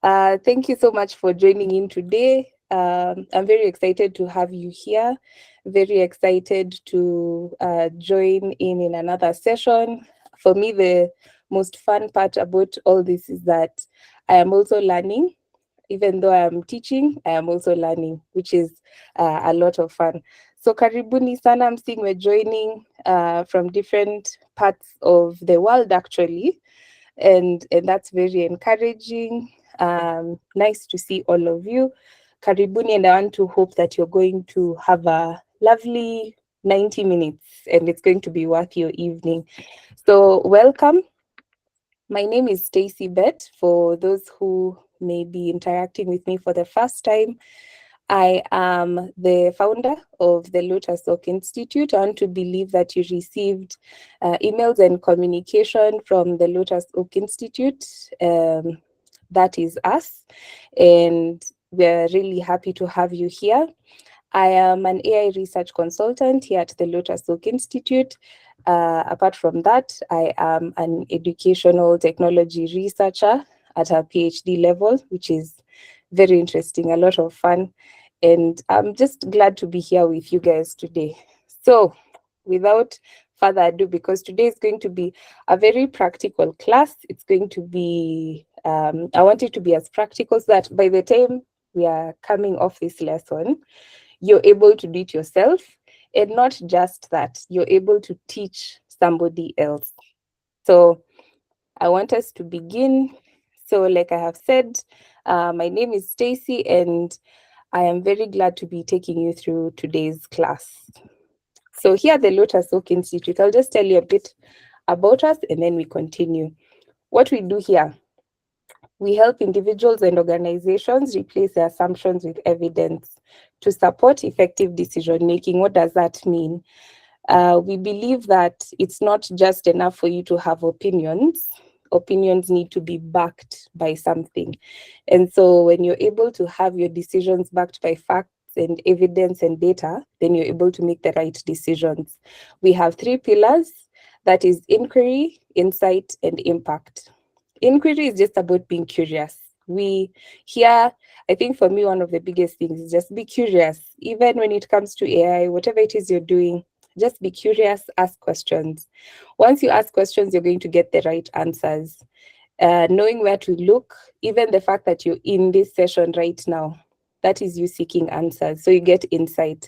Thank you so much for joining in today. I'm very excited to have you here. Very excited to join in another session. For me, the most fun part about all this is that I am also learning. Even though I am teaching, I am also learning, which is a lot of fun. So karibuni sana, I'm seeing we're joining from different parts of the world actually, and that's very encouraging. Nice to see all of you. Karibuni, and I want to hope that you're going to have a lovely 90 minutes and it's going to be worth your evening. So welcome. My name is Stacey Bett. For those who may be interacting with me for the first time, I am the founder of the Lotus Oak Institute. I want to believe that you received emails and communication from the Lotus Oak Institute. That is us. And we're really happy to have you here. I am an AI research consultant here at the Lotus Oak Institute. Apart from that, I am an educational technology researcher at a PhD level, which is very interesting, a lot of fun. And I'm just glad to be here with you guys today. So without further ado, because today is going to be a very practical class, it's going to be, I want it to be as practical so that by the time we are coming off this lesson, you're able to do it yourself. And not just that, you're able to teach somebody else. So I want us to begin. So like I have said, my name is Stacey and I am very glad to be taking you through today's class. So here at the Lotus Oak Institute, I'll just tell you a bit about us and then we continue. What we do here, we help individuals and organizations replace their assumptions with evidence to support effective decision making. What does that mean? We believe that it's not just enough for you to have opinions. Opinions need to be backed by something. And so when you're able to have your decisions backed by facts and evidence and data, then you're able to make the right decisions. We have 3 pillars, that is inquiry, insight, and impact. Inquiry is just about being curious. We here, I think for me, one of the biggest things is just be curious. Even when it comes to AI, whatever it is you're doing, just be curious, ask questions. Once you ask questions, you're going to get the right answers. Knowing where to look, even the fact that you're in this session right now, that is you seeking answers. So you get insight.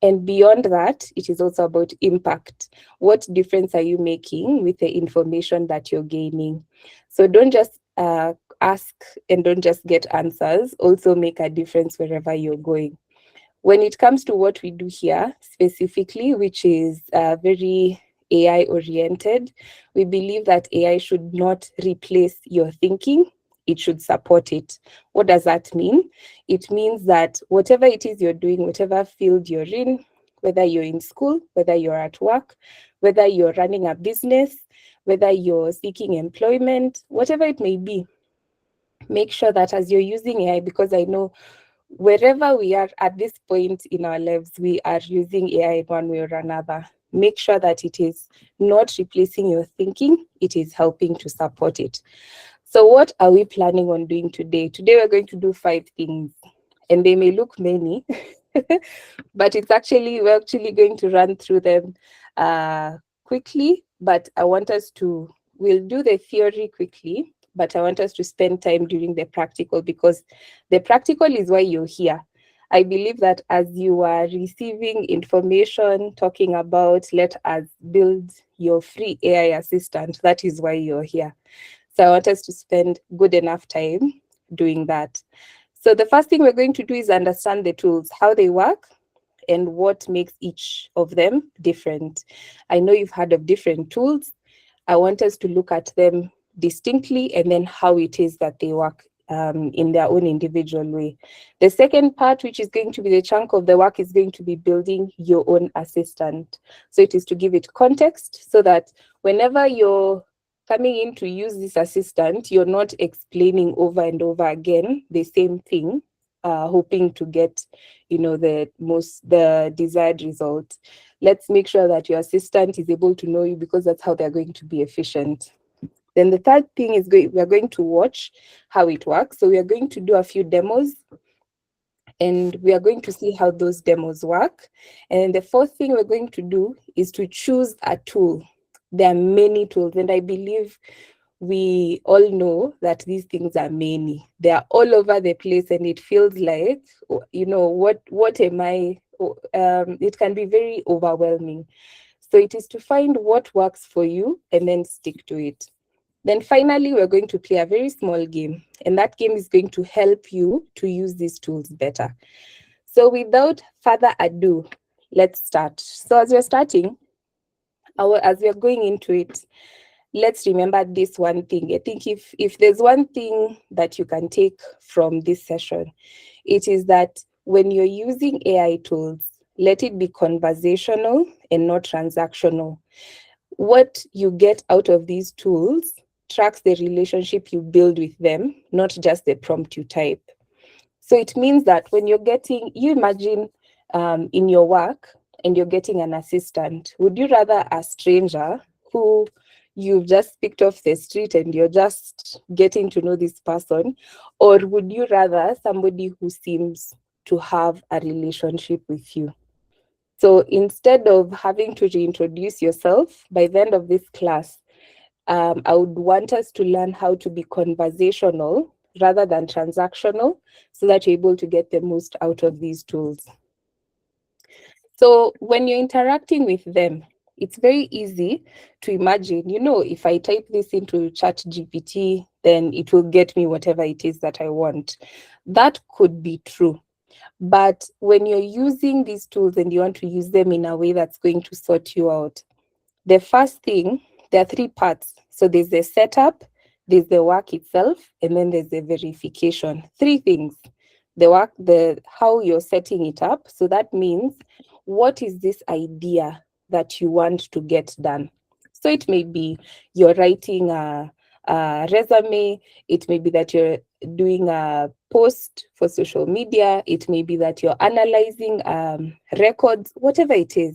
And beyond that, it is also about impact. What difference are you making with the information that you're gaining? So don't just ask and don't just get answers, also make a difference wherever you're going. When it comes to what we do here specifically, which is very AI oriented, we believe that AI should not replace your thinking, it should support it. What does that mean? It means that whatever it is you're doing, whatever field you're in, whether you're in school, whether you're at work, whether you're running a business, whether you're seeking employment, whatever it may be, make sure that as you're using AI, because I know wherever we are at this point in our lives, we are using AI in one way or another. Make sure that it is not replacing your thinking, it is helping to support it. So what are we planning on doing today? Today we're going to do 5 things, and they may look many, but we're actually going to run through them quickly, but we'll do the theory quickly, but I want us to spend time during the practical because the practical is why you're here. I believe that as you are receiving information, talking about, let us build your free AI assistant, that is why you're here. So I want us to spend good enough time doing that. So the first thing we're going to do is understand the tools, how they work, and what makes each of them different. I know you've heard of different tools. I want us to look at them distinctly and then how it is that they work in their own individual way. The second part, which is going to be the chunk of the work, is going to be building your own assistant. So it is to give it context so that whenever you're coming in to use this assistant, you're not explaining over and over again the same thing, hoping to get, the desired result. Let's make sure that your assistant is able to know you because that's how they're going to be efficient. Then the third thing is we are going to watch how it works. So we are going to do a few demos, and we are going to see how those demos work. And the fourth thing we're going to do is to choose a tool. There are many tools, and I believe we all know that these things are many. They are all over the place, and it feels like, what am I? It can be very overwhelming. So it is to find what works for you and then stick to it. Then finally, we're going to play a very small game, and that game is going to help you to use these tools better. So without further ado, let's start. So as we're starting, as we're going into it, let's remember this one thing. I think if there's one thing that you can take from this session, it is that when you're using AI tools, let it be conversational and not transactional. What you get out of these tools tracks the relationship you build with them, not just the prompt you type. So it means that when you imagine in your work and you're getting an assistant, would you rather a stranger who you've just picked off the street and you're just getting to know this person, or would you rather somebody who seems to have a relationship with you? So instead of having to reintroduce yourself, by the end of this class, I would want us to learn how to be conversational rather than transactional, so that you're able to get the most out of these tools. So when you're interacting with them, it's very easy to imagine, if I type this into ChatGPT, then it will get me whatever it is that I want. That could be true. But when you're using these tools and you want to use them in a way that's going to sort you out, the first thing, there are three parts. So there's the setup, there's the work itself, and then there's the verification. Three things. The work, how you're setting it up. So that means, what is this idea that you want to get done? So it may be you're writing a resume, it may be that you're doing a post for social media, it may be that you're analyzing records, whatever it is.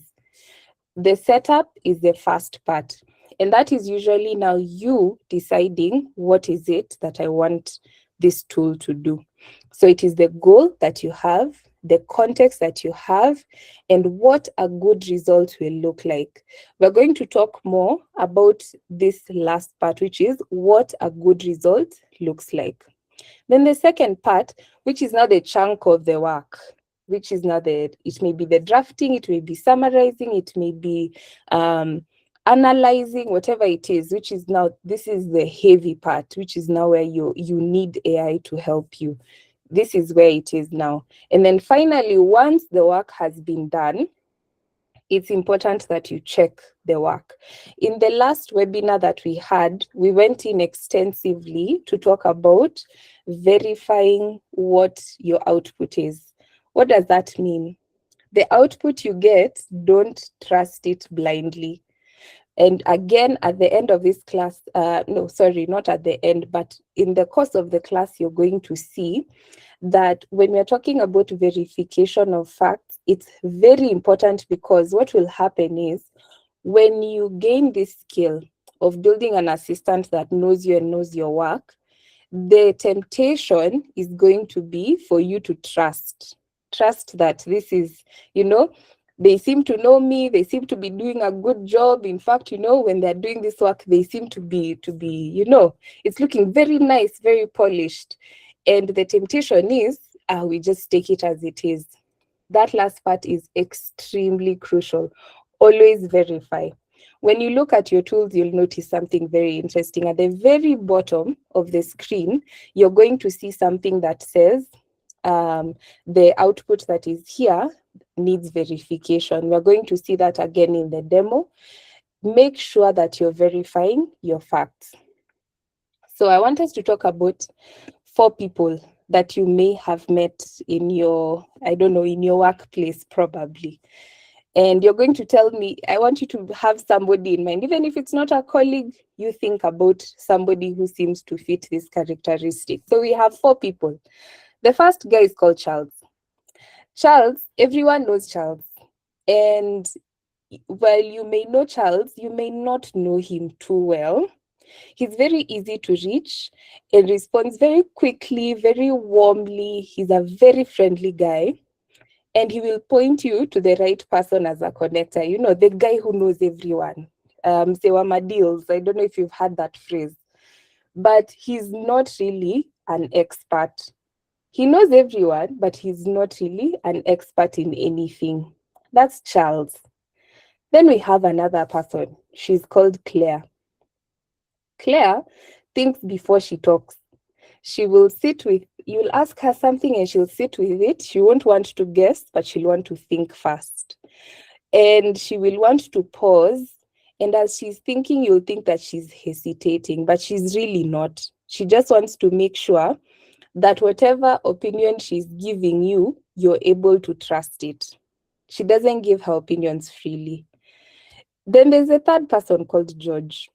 The setup is the first part. And that is usually now you deciding, what is it that I want this tool to do? So it is the goal that you have, the context that you have, and what a good result will look like. We're going to talk more about this last part, which is what a good result looks like. Then the second part, which is now the chunk of the work, which is now it may be the drafting, it may be summarizing, it may be analyzing, whatever it is, which is now, this is the heavy part, which is now where you need AI to help you. This is where it is now. And then finally, once the work has been done, it's important that you check the work. In the last webinar that we had, we went in extensively to talk about verifying what your output is. What does that mean? The output you get, don't trust it blindly. And again, at the end of this class, no, sorry, not at the end, but in the course of the class, you're going to see that when we're talking about verification of facts, it's very important, because what will happen is, when you gain this skill of building an assistant that knows you and knows your work, the temptation is going to be for you to trust that this is, they seem to know me, they seem to be doing a good job. In fact, when they're doing this work, they seem to be, it's looking very nice, very polished. And the temptation is, we just take it as it is. That last part is extremely crucial. Always verify. When you look at your tools, you'll notice something very interesting. At the very bottom of the screen, you're going to see something that says, the output that is here needs verification. We're going to see that again in the demo. Make sure that you're verifying your facts. So I want us to talk about 4 people that you may have met in your, in your workplace probably. And you're going to tell me, I want you to have somebody in mind. Even if it's not a colleague, you think about somebody who seems to fit this characteristic. So we have 4 people. The first guy is called Charles. Charles, everyone knows Charles. And while you may know Charles, you may not know him too well. He's very easy to reach and responds very quickly, very warmly. He's a very friendly guy. And he will point you to the right person as a connector. You know, the guy who knows everyone. Sewama deals. I don't know if you've heard that phrase. But he's not really an expert. He knows everyone, but he's not really an expert in anything. That's Charles. Then we have another person. She's called Claire. Claire thinks before she talks. She will sit with, you'll ask her something and she'll sit with it. She won't want to guess, but she'll want to think first. And she will want to pause. And as she's thinking, you'll think that she's hesitating, but she's really not. She just wants to make sure that whatever opinion she's giving you, you're able to trust it. She doesn't give her opinions freely. Then there's a third person called George.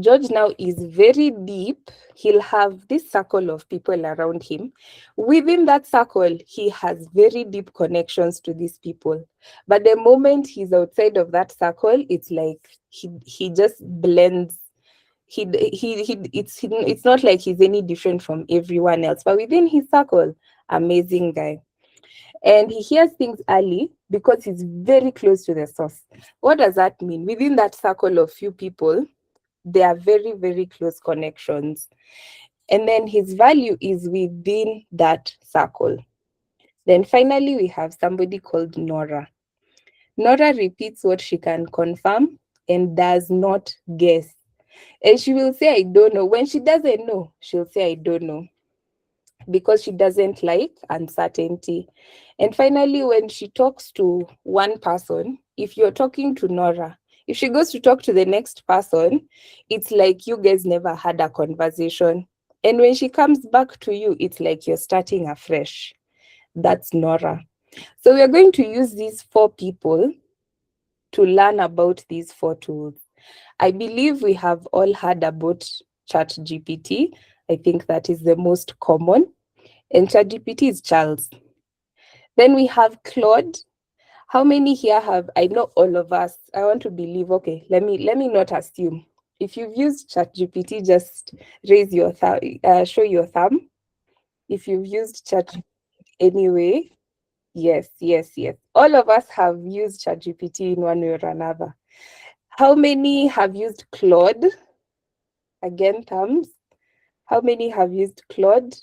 George now is very deep. He'll have this circle of people around him. Within that circle, he has very deep connections to these people. But the moment he's outside of that circle, it's like he just blends. It's not like he's any different from everyone else. But within his circle, amazing guy. And he hears things early because he's very close to the source. What does that mean? Within that circle of few people, they are very, very close connections. And then his value is within that circle. Then finally, we have somebody called Nora. Nora repeats what she can confirm and does not guess. And she will say, I don't know. When she doesn't know, she'll say, I don't know, because she doesn't like uncertainty. And finally, when she talks to one person, if you're talking to Nora, if she goes to talk to the next person, it's like you guys never had a conversation. And when she comes back to you, it's like you're starting afresh. That's Nora. So we're going to use these 4 people to learn about these 4 tools. I believe we have all heard about ChatGPT. I think that is the most common. And ChatGPT is Charles. Then we have Claude. How many here have, I know all of us, I want to believe, okay, let me not assume. If you've used ChatGPT, just raise your thumb, show your thumb. If you've used ChatGPT anyway, yes. All of us have used ChatGPT in one way or another. How many have used Claude? Again, thumbs. How many have used Claude?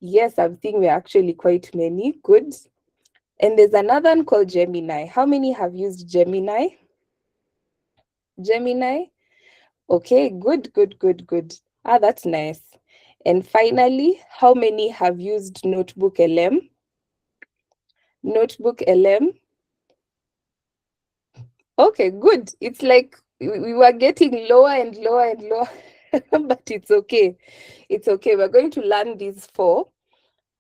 Yes, I'm seeing we're actually quite many. Good. And there's another one called Gemini. How many have used Gemini? Gemini? Okay, good. Ah, that's nice. And finally, how many have used Notebook LM? Notebook LM? Okay, good. It's like we were getting lower and lower, but it's okay. It's okay. We're going to learn these 4.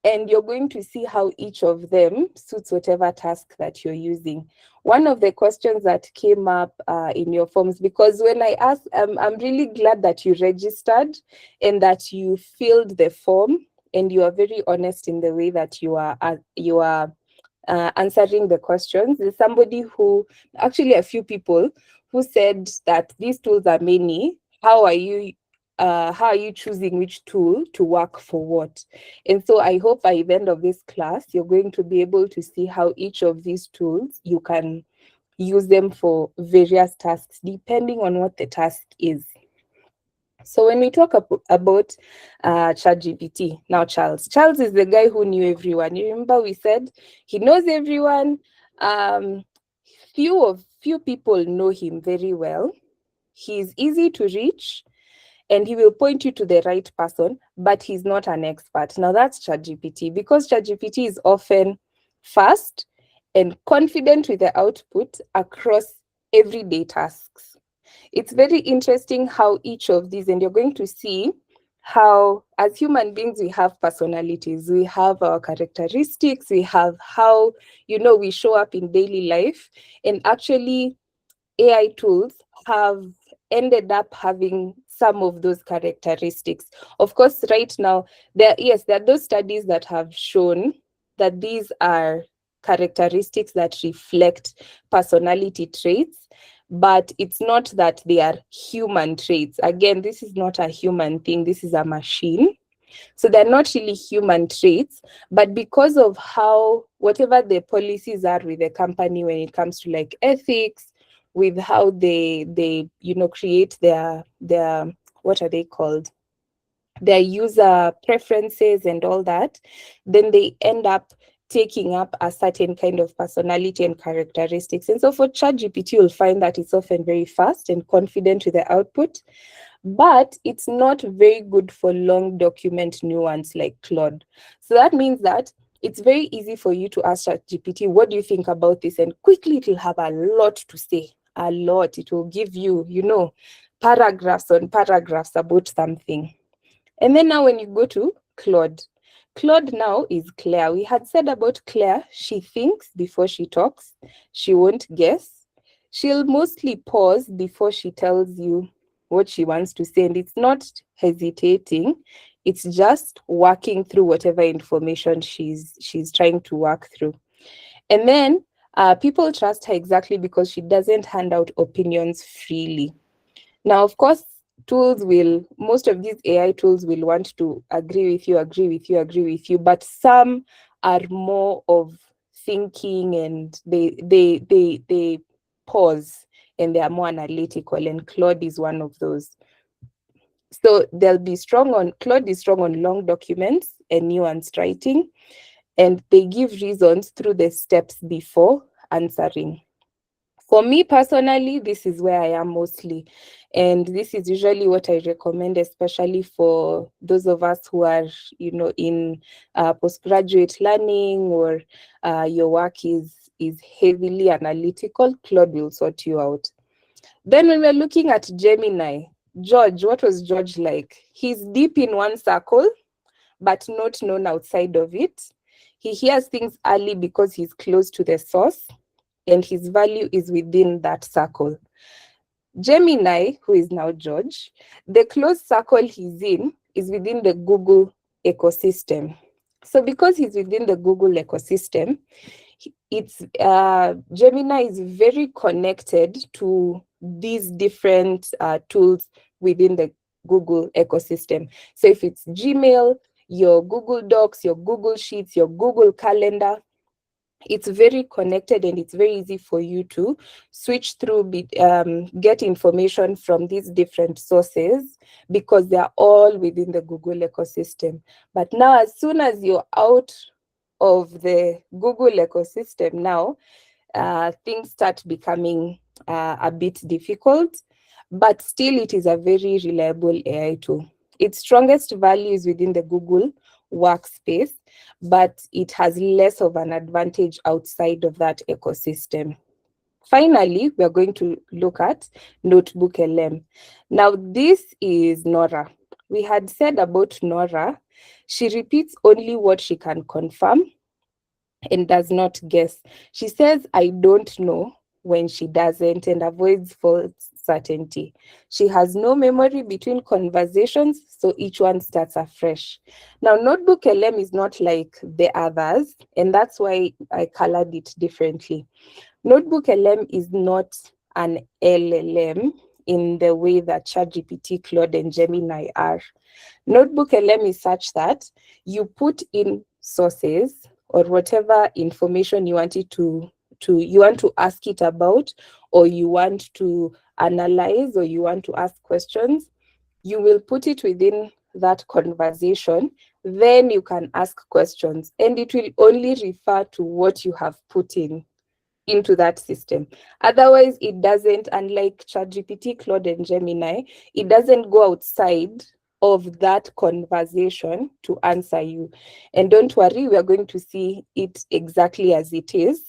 And you're going to see how each of them suits whatever task that you're using. One of the questions that came up in your forms, because when I asked, I'm really glad that you registered and that you filled the form and you are very honest in the way that you are answering the questions. There's somebody who, actually a few people who said that these tools are many. How are you choosing which tool to work for what? And so I hope by the end of this class, you're going to be able to see how each of these tools, you can use them for various tasks, depending on what the task is. So when we talk about ChatGPT, now Charles is the guy who knew everyone. You remember we said he knows everyone. Few people know him very well. He's easy to reach, and he will point you to the right person, but he's not an expert. Now that's ChatGPT, because ChatGPT is often fast and confident with the output across everyday tasks. It's very interesting how each of these, and you're going to see how as human beings, we have personalities, we have our characteristics, we have how, we show up in daily life. And actually, AI tools have ended up having some of those characteristics. Of course, right now, there are those studies that have shown that these are characteristics that reflect personality traits, but it's not that they are human traits. Again, this is not a human thing, this is a machine. So they're not really human traits, but because of how whatever the policies are with the company when it comes to like ethics, with how they create their what are they called? Their user preferences and all that, then they end up taking up a certain kind of personality and characteristics. And so for ChatGPT, you'll find that it's often very fast and confident with the output, but it's not very good for long document nuance like Claude. So that means that it's very easy for you to ask ChatGPT, what do you think about this? And quickly it will have a lot to say, a lot. It will give you, paragraphs on paragraphs about something. And then now when you go to Claude, Claude now is Claire. We had said about Claire, she thinks before she talks. She won't guess. She'll mostly pause before she tells you what she wants to say. And it's not hesitating. It's just working through whatever information she's trying to work through. And then people trust her exactly because she doesn't hand out opinions freely. Now, of course, most of these AI tools will want to agree with you, but some are more of thinking, and they pause and they are more analytical, and Claude is one of those. So Claude is strong on long documents and nuanced writing, and they give reasons through the steps before answering. For me personally, this is where I am mostly. And this is usually what I recommend, especially for those of us who are, in postgraduate learning, or your work is heavily analytical. Claude will sort you out. Then when we're looking at Gemini, George, what was George like? He's deep in one circle, but not known outside of it. He hears things early because he's close to the source, and his value is within that circle. Gemini, who is now George, the close circle he's in is within the Google ecosystem. So because he's within the Google ecosystem, Gemini is very connected to these different tools within the Google ecosystem. So if it's Gmail, your Google Docs, your Google Sheets, your Google Calendar, it's very connected, and it's very easy for you to switch through, get information from these different sources because they're all within the Google ecosystem. But now, as soon as you're out of the Google ecosystem now, things start becoming a bit difficult, but still it is a very reliable AI tool. Its strongest value is within the Google workspace, but it has less of an advantage outside of that ecosystem. Finally, we're going to look at Notebook LM. Now, this is Nora. We had said about Nora, she repeats only what she can confirm and does not guess. She says, I don't know, when she doesn't, and avoids false certainty. She has no memory between conversations, so each one starts afresh. Now, Notebook LM is not like the others, and that's why I colored it differently. Notebook LM is not an LLM in the way that ChatGPT, Claude, and Gemini are. Notebook LM is such that you put in sources or whatever information you want to ask it about, or you want to analyze, or you want to ask questions. You will put it within that conversation, then you can ask questions, and it will only refer to what you have put into that system. Otherwise, it doesn't, unlike ChatGPT, Claude, and Gemini, it doesn't go outside of that conversation to answer you. And don't worry, we are going to see it exactly as it is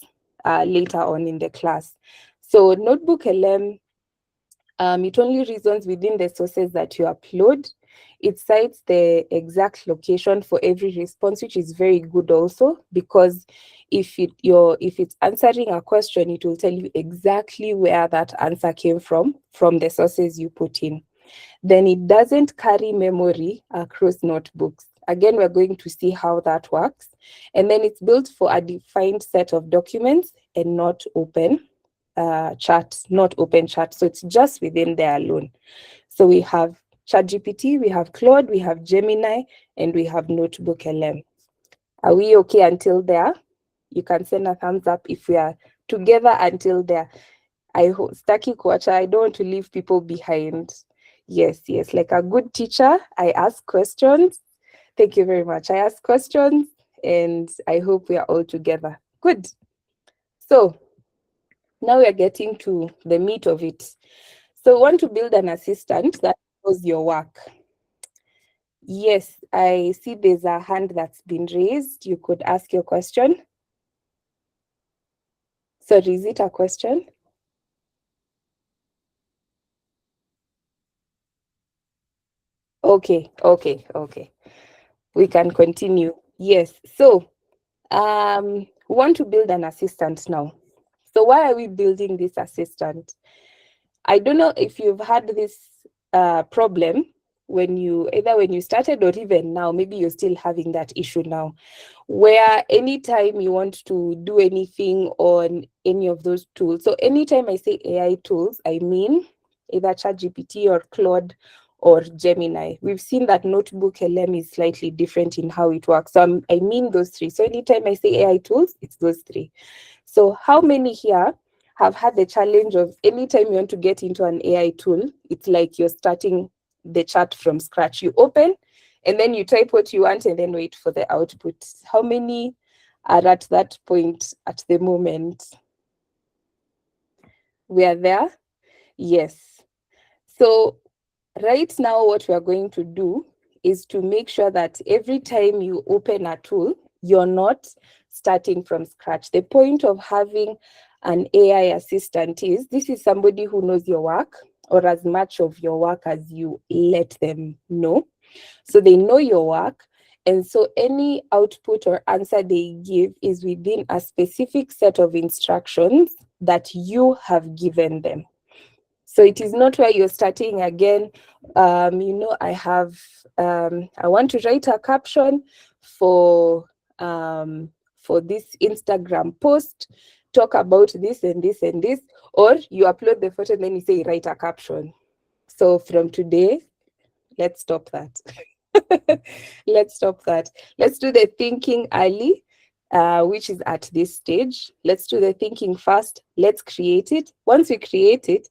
later on in the class. So Notebook LM, it only reasons within the sources that you upload. It cites the exact location for every response, which is very good also, because if it's answering a question, it will tell you exactly where that answer came from the sources you put in. Then it doesn't carry memory across notebooks. Again, we're going to see how that works. And then it's built for a defined set of documents and not open. chat, not open chat. So it's just within there alone. So we have ChatGPT, we have Claude, we have Gemini, and we have Notebook LM. Are we okay until there? You can send a thumbs up if we are together until there. I hope Staki Kwacha, I don't want to leave people behind. Yes, yes. Like a good teacher, I ask questions. Thank you very much. I ask questions and I hope we are all together. Good. So now we are getting to the meat of it. So we want to build an assistant that knows your work. Yes, I see there's a hand that's been raised. You could ask your question. Sorry, is it a question? Okay. We can continue. Yes. So we want to build an assistant now. So why are we building this assistant? I don't know if you've had this problem when you started or even now, maybe you're still having that issue now, where anytime you want to do anything on any of those tools. So anytime I say AI tools, I mean either ChatGPT or Claude or Gemini. We've seen that Notebook LM is slightly different in how it works. So I mean those three. So anytime I say AI tools, it's those three. So how many here have had the challenge of anytime you want to get into an AI tool, it's like you're starting the chat from scratch. You open and then you type what you want and then wait for the output. How many are at that point at the moment? We are there? Yes. So right now, what we are going to do is to make sure that every time you open a tool, you're not starting from scratch. The point of having an AI assistant is this is somebody who knows your work or as much of your work as you let them know. So they know your work. And so any output or answer they give is within a specific set of instructions that you have given them. So it is not where you're starting again. I want to write a caption for this Instagram post, talk about this and this and this, or you upload the photo and then you say, write a caption. So from today, let's stop that. Let's stop that. Let's do the thinking early, which is at this stage. Let's do the thinking fast. Let's create it. Once we create it,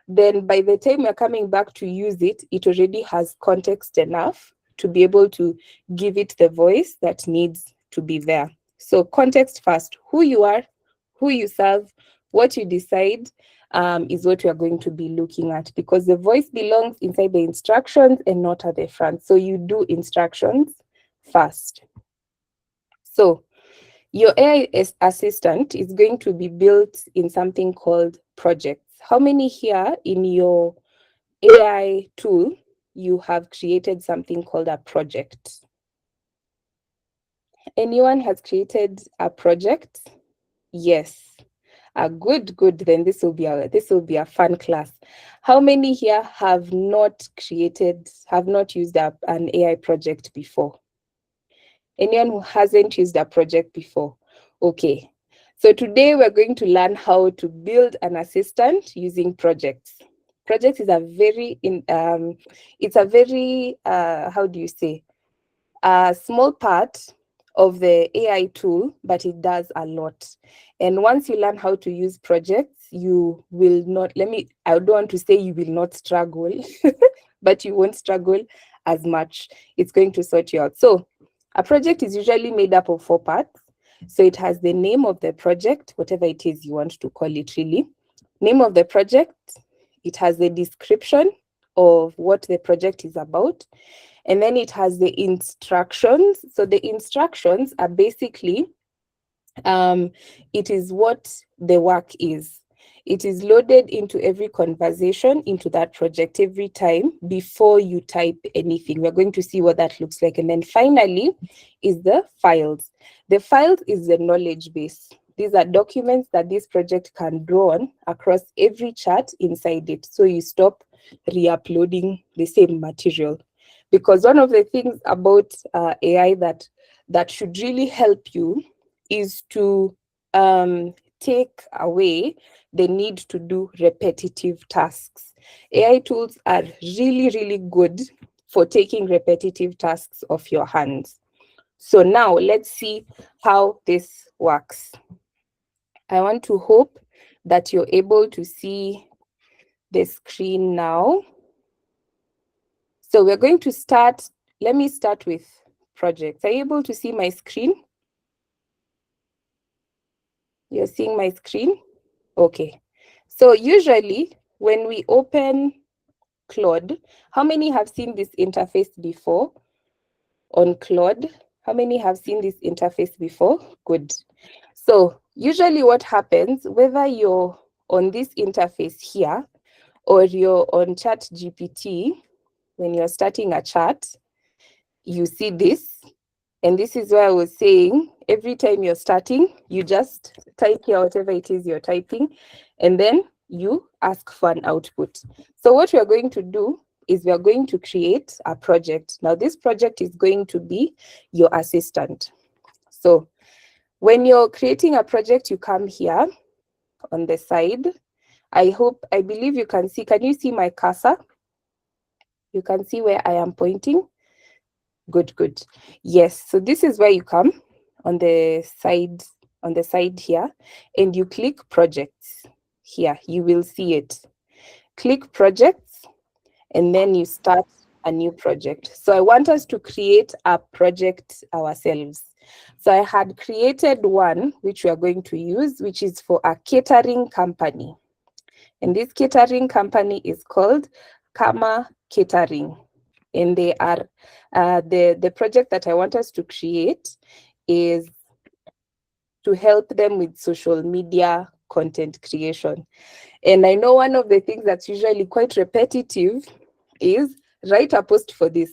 then by the time we're coming back to use it, it already has context enough to be able to give it the voice that needs to be there. So context first, who you are, who you serve, what you decide is what we are going to be looking at, because the voice belongs inside the instructions and not at the front. So you do instructions first. So your AI assistant is going to be built in something called projects. How many here in your AI tool you have created something called a project? Anyone has created a project? Yes. Good. Then this will be a fun class. How many here have not used an AI project before? Anyone who hasn't used a project before? Okay. So today we're going to learn how to build an assistant using projects. Projects is a very how do you say, a small part of the AI tool, but it does a lot. And once you learn how to use projects, you will not, I don't want to say you will not struggle, but you won't struggle as much. It's going to sort you out. So a project is usually made up of 4 parts. So it has the name of the project, whatever it is you want to call it really. Name of the project, it has the description of what the project is about, and then it has the instructions. So the instructions are basically, it is what the work is. It is loaded into every conversation into that project every time before you type anything. We're going to see what that looks like. And then finally is the files. The files is the knowledge base. These are documents that this project can draw on across every chat inside it. So you stop re-uploading the same material. Because one of the things about AI that should really help you is to take away the need to do repetitive tasks. AI tools are really, really good for taking repetitive tasks off your hands. So now let's see how this works. I want to hope that you're able to see the screen now. So we're going to start. Let me start with projects. Are you able to see my screen? You're seeing my screen? Okay. So usually when we open Claude, how many have seen this interface before on Claude? How many have seen this interface before? Good. So usually what happens, whether you're on this interface here or you're on ChatGPT, when you're starting a chat, you see this. And this is why I was saying, every time you're starting, you just type here whatever it is you're typing, and then you ask for an output. So what we are going to do is we are going to create a project. Now this project is going to be your assistant. So when you're creating a project, you come here on the side. I believe you can see. Can you see my cursor? You can see where I am pointing. Good, good. Yes, so this is where you come on the side here, and you click projects. Here, you will see it. Click projects, and then you start a new project. So I want us to create a project ourselves. So I had created one, which we are going to use, which is for a catering company. And this catering company is called Kama Catering. And they are, the project that I want us to create is to help them with social media content creation. And I know one of the things that's usually quite repetitive is write a post for this,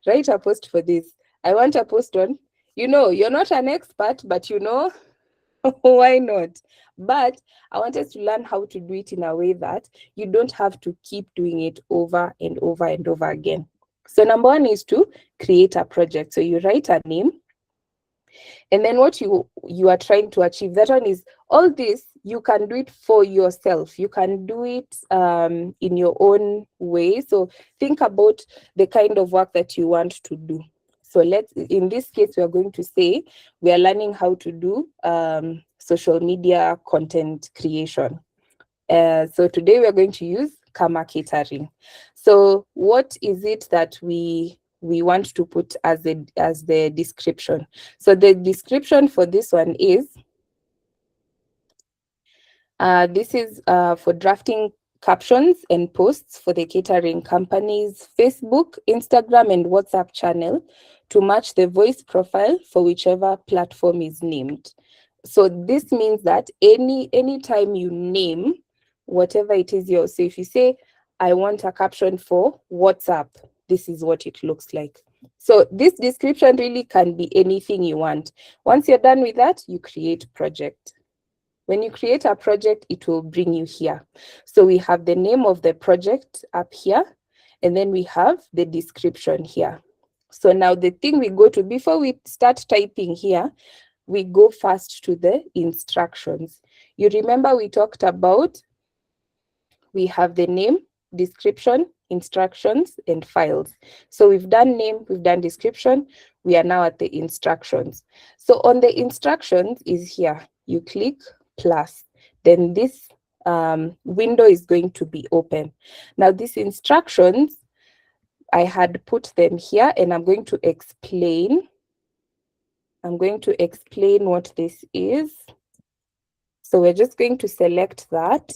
write a post for this. I want a post on, you're not an expert, but why not? But I want us to learn how to do it in a way that you don't have to keep doing it over and over and over again. So number one is to create a project. So you write a name, and then what you are trying to achieve, that one is all this, you can do it for yourself. You can do it in your own way. So think about the kind of work that you want to do. So in this case, we are going to say we are learning how to do social media content creation. So today we are going to use Kama Catering. So what is it that we want to put as the description? So the description for this one is, this is for drafting captions and posts for the catering company's Facebook, Instagram, and WhatsApp channel to match the voice profile for whichever platform is named. So this means that anytime you name whatever it is so if you say, I want a caption for WhatsApp, this is what it looks like. So this description really can be anything you want. Once you're done with that, you create project. When you create a project, it will bring you here. So we have the name of the project up here, and then we have the description here. So now the thing we go to, before we start typing here, we go first to the instructions. You remember we talked about, we have the name, description, instructions, and files. So we've done name, we've done description, we are now at the instructions. So on the instructions is here, you click plus, then this window is going to be open. Now these instructions, I had put them here, and I'm going to explain what this is. So we're just going to select that,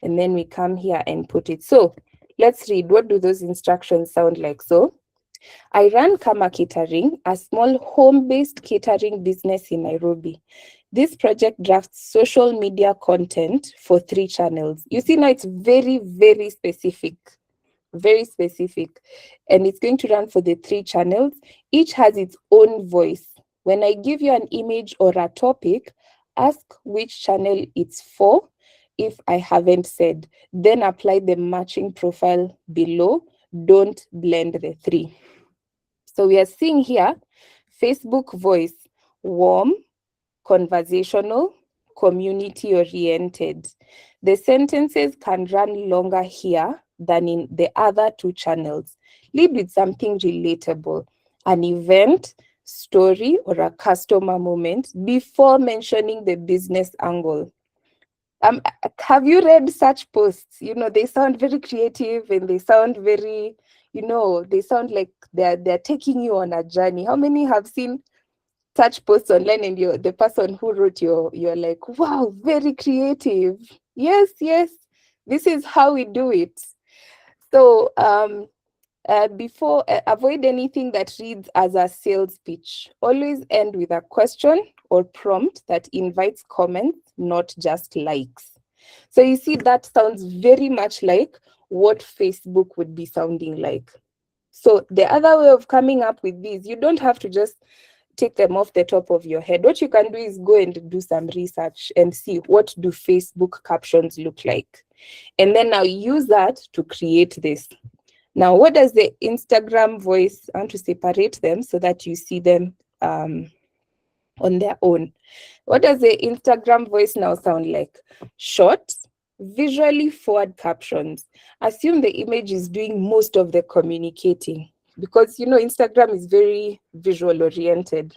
and then we come here and put it. So let's read, what do those instructions sound like? So I run Kama Catering, a small home-based catering business in Nairobi. This project drafts social media content for 3 channels. You see now it's very, very specific. Very specific. And it's going to run for the 3 channels. Each has its own voice. When I give you an image or a topic, ask which channel it's for if I haven't said. Then apply the matching profile below. Don't blend the 3. So we are seeing here, Facebook voice, warm, conversational, community oriented. The sentences can run longer here than in the other two channels. Lead with something relatable, an event, story, or a customer moment before mentioning the business angle. Have you read such posts? They sound very creative and they sound very, they sound like they're taking you on a journey. How many have seen such posts online and the person who wrote you're like, wow, very creative. Yes, this is how we do it. So before avoid anything that reads as a sales pitch. Always end with a question or prompt that invites comments, not just likes. So you see, that sounds very much like what Facebook would be sounding like. So the other way of coming up with these, you don't have to just take them off the top of your head. What you can do is go and do some research and see, what do Facebook captions look like? And then now use that to create this. Now, what does the Instagram voice, I want to separate them so that you see them on their own. What does the Instagram voice now sound like? Short, visually forward captions. Assume the image is doing most of the communicating, because Instagram is very visual oriented.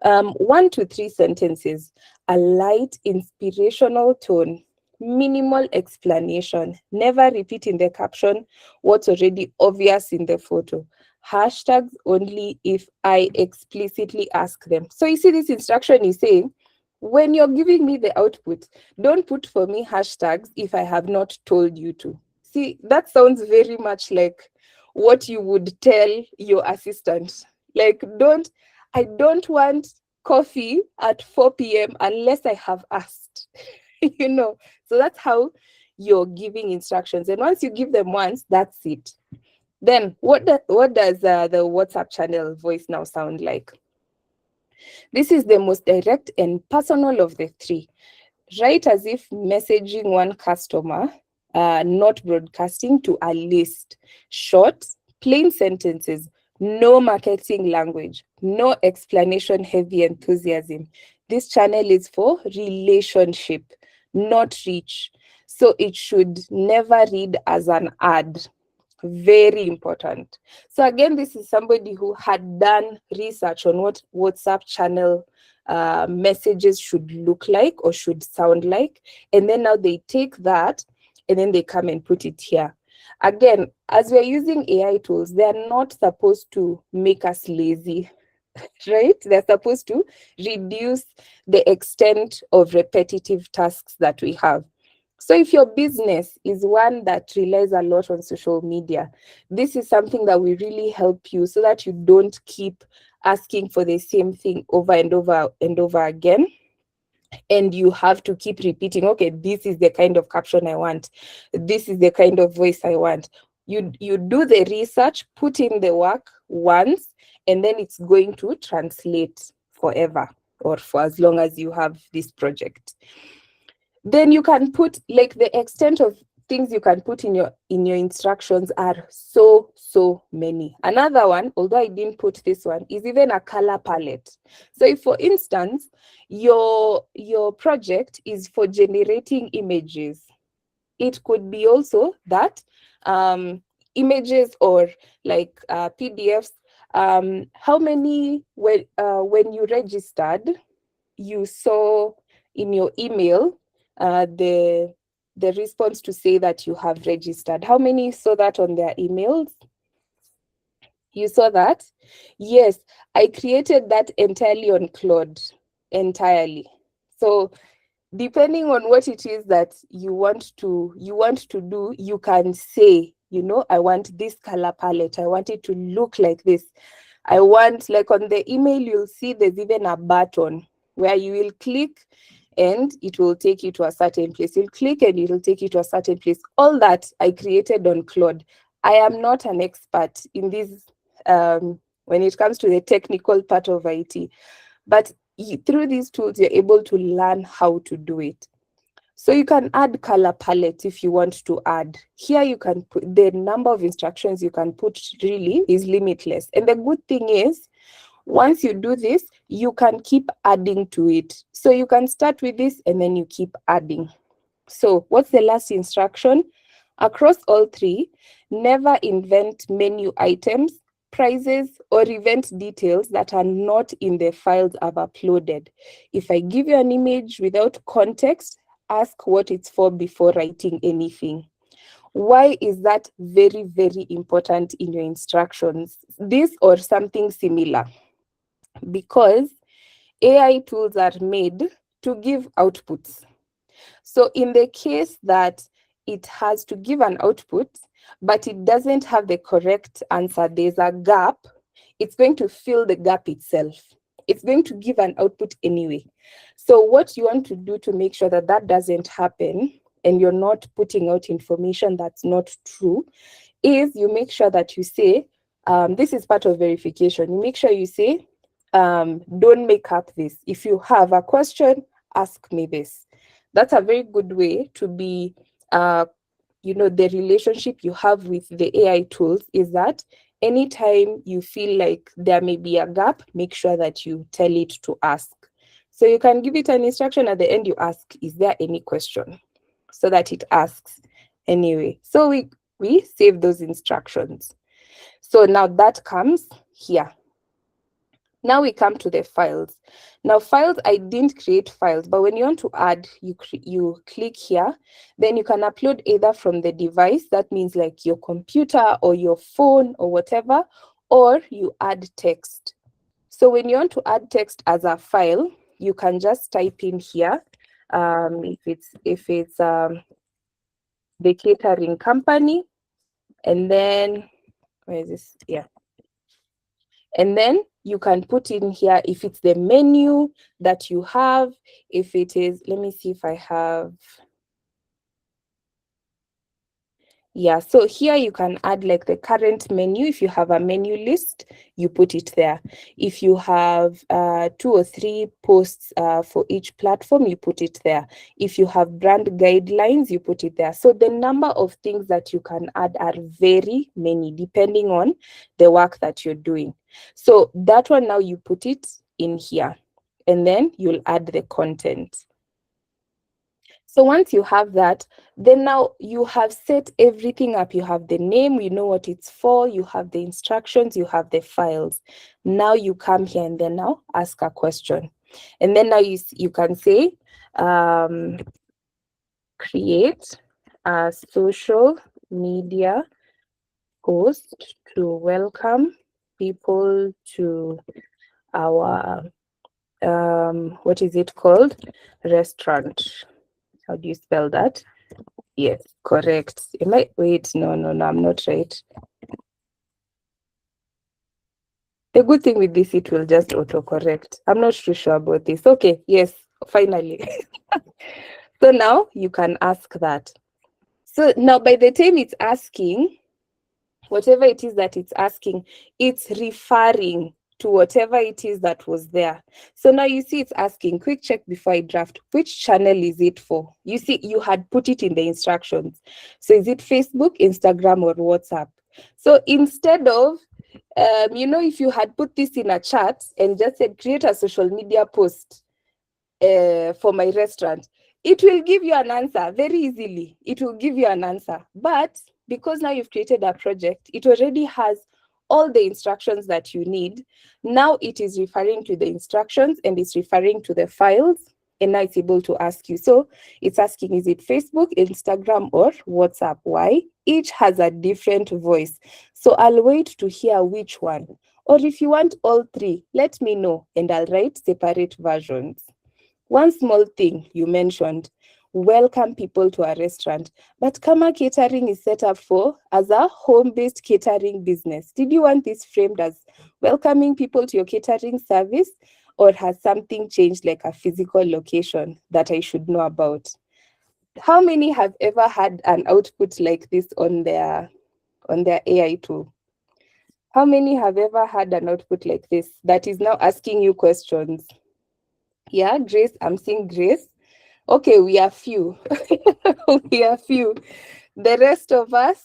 1 to 3 sentences, a light inspirational tone, minimal explanation, never repeat in the caption what's already obvious in the photo. Hashtags only if I explicitly ask them. So you see, this instruction is saying, when you're giving me the output, don't put for me hashtags if I have not told you to. See, that sounds very much like what you would tell your assistant. Like, I don't want coffee at 4 p.m. unless I have asked. So that's how you're giving instructions. And once you give them once, that's it. Then what does the WhatsApp channel voice now sound like? This is the most direct and personal of the three. Write as if messaging one customer, not broadcasting to a list. Short, plain sentences, no marketing language, no explanation heavy enthusiasm. This channel is for relationship, not reach. So it should never read as an ad. Very important. So again, this is somebody who had done research on what WhatsApp channel messages should look like or should sound like. And then now they take that and then they come and put it here. Again, as we're using AI tools, they're not supposed to make us lazy, right? They're supposed to reduce the extent of repetitive tasks that we have. So if your business is one that relies a lot on social media, this is something that will really help you so that you don't keep asking for the same thing over and over and over again. And you have to keep repeating, okay, this is the kind of caption I want. This is the kind of voice I want. You do the research, put in the work once, and then it's going to translate forever or for as long as you have this project. Then you can put, like, the extent of things you can put in your instructions are so many. Another one, although I didn't put this one, is even a color palette. So if, for instance, your project is for generating images, it could be also that images or like PDFs. How many, when you registered, you saw in your email the response to say that you have registered? How many saw that on their emails? You saw that? Yes, I created that entirely on Claude, entirely. So depending on what it is that you want to do, you can say, I want this color palette. I want it to look like this. I want, like on the email, you'll see there's even a button where you will click and it will take you to a certain place. You'll click and it will take you to a certain place. All that I created on Claude. I am not an expert in this when it comes to the technical part of IT, but through these tools, you're able to learn how to do it. So you can add color palette if you want to add. Here you can put the number of instructions you can put really is limitless. And the good thing is, Once you do this, you can keep adding to it. So you can start with this and then you keep adding. So what's the last instruction? Across all three, never invent menu items, prices, or event details that are not in the files I've uploaded. If I give you an image without context, ask what it's for before writing anything. Why is that very, very important in your instructions? This or something similar. Because AI tools are made to give outputs. So in the case that it has to give an output, but it doesn't have the correct answer, there's a gap, it's going to fill the gap itself. It's going to give an output anyway. So what you want to do to make sure that that doesn't happen and you're not putting out information that's not true is you make sure that you say, this is part of verification. You make sure you say, don't make up this. If you have a question, ask me this. That's a very good way to be, the relationship you have with the AI tools is that anytime you feel like there may be a gap, make sure that you tell it to ask. So you can give it an instruction at the end, you ask, is there any question? So that it asks anyway. So we save those instructions. So now that comes here. Now we come to the files. Now files, I didn't create files, but when you want to add, you click here, then you can upload either from the device, that means like your computer or your phone or whatever, or you add text. So when you want to add text as a file, you can just type in here, if it's the catering company, and then, where is this? Yeah. And then you can put in here if it's the menu that you have, if it is, let me see if I have, yeah, so here you can add like the current menu. If you have a menu list, you put it there. If you have 2 or 3 posts for each platform, you put it there. If you have brand guidelines, you put it there. So the number of things that you can add are very many, depending on the work that you're doing. So that one now you put it in here, and then you'll add the content. So once you have that, then now you have set everything up. You have the name, you know what it's for, you have the instructions, you have the files. Now you come here and then now ask a question. And then now you can say, create a social media post to welcome people to our, what is it called? Restaurant. How do you spell that? Yes, correct. Am I? Wait, no, I'm not right. The good thing with this, it will just autocorrect. I'm not too sure about this. Okay, yes, finally. So now you can ask that. So now by the time it's asking, whatever it is that it's asking, it's referring to whatever it is that was there. So now you see it's asking, quick check before I draft, which channel is it for? You see, you had put it in the instructions. So is it Facebook, Instagram, or WhatsApp? So instead of, if you had put this in a chat and just said, create a social media post for my restaurant, it will give you an answer very easily. It will give you an answer. But because now you've created a project, it already has all the instructions that you need. Now it is referring to the instructions and it's referring to the files, and now it's able to ask you. So it's asking, is it Facebook, Instagram, or WhatsApp? Why? Each has a different voice. So I'll wait to hear which one. Or if you want all 3, let me know and I'll write separate versions. One small thing you mentioned, welcome people to a restaurant, but Kama Catering is set up as a home-based catering business. Did you want this framed as welcoming people to your catering service, or has something changed, like a physical location that I should know about? How many have ever had an output like this on their AI tool? How many have ever had an output like this that is now asking you questions? Yeah, Grace, I'm seeing Grace. Okay, we are few. We are few. The rest of us,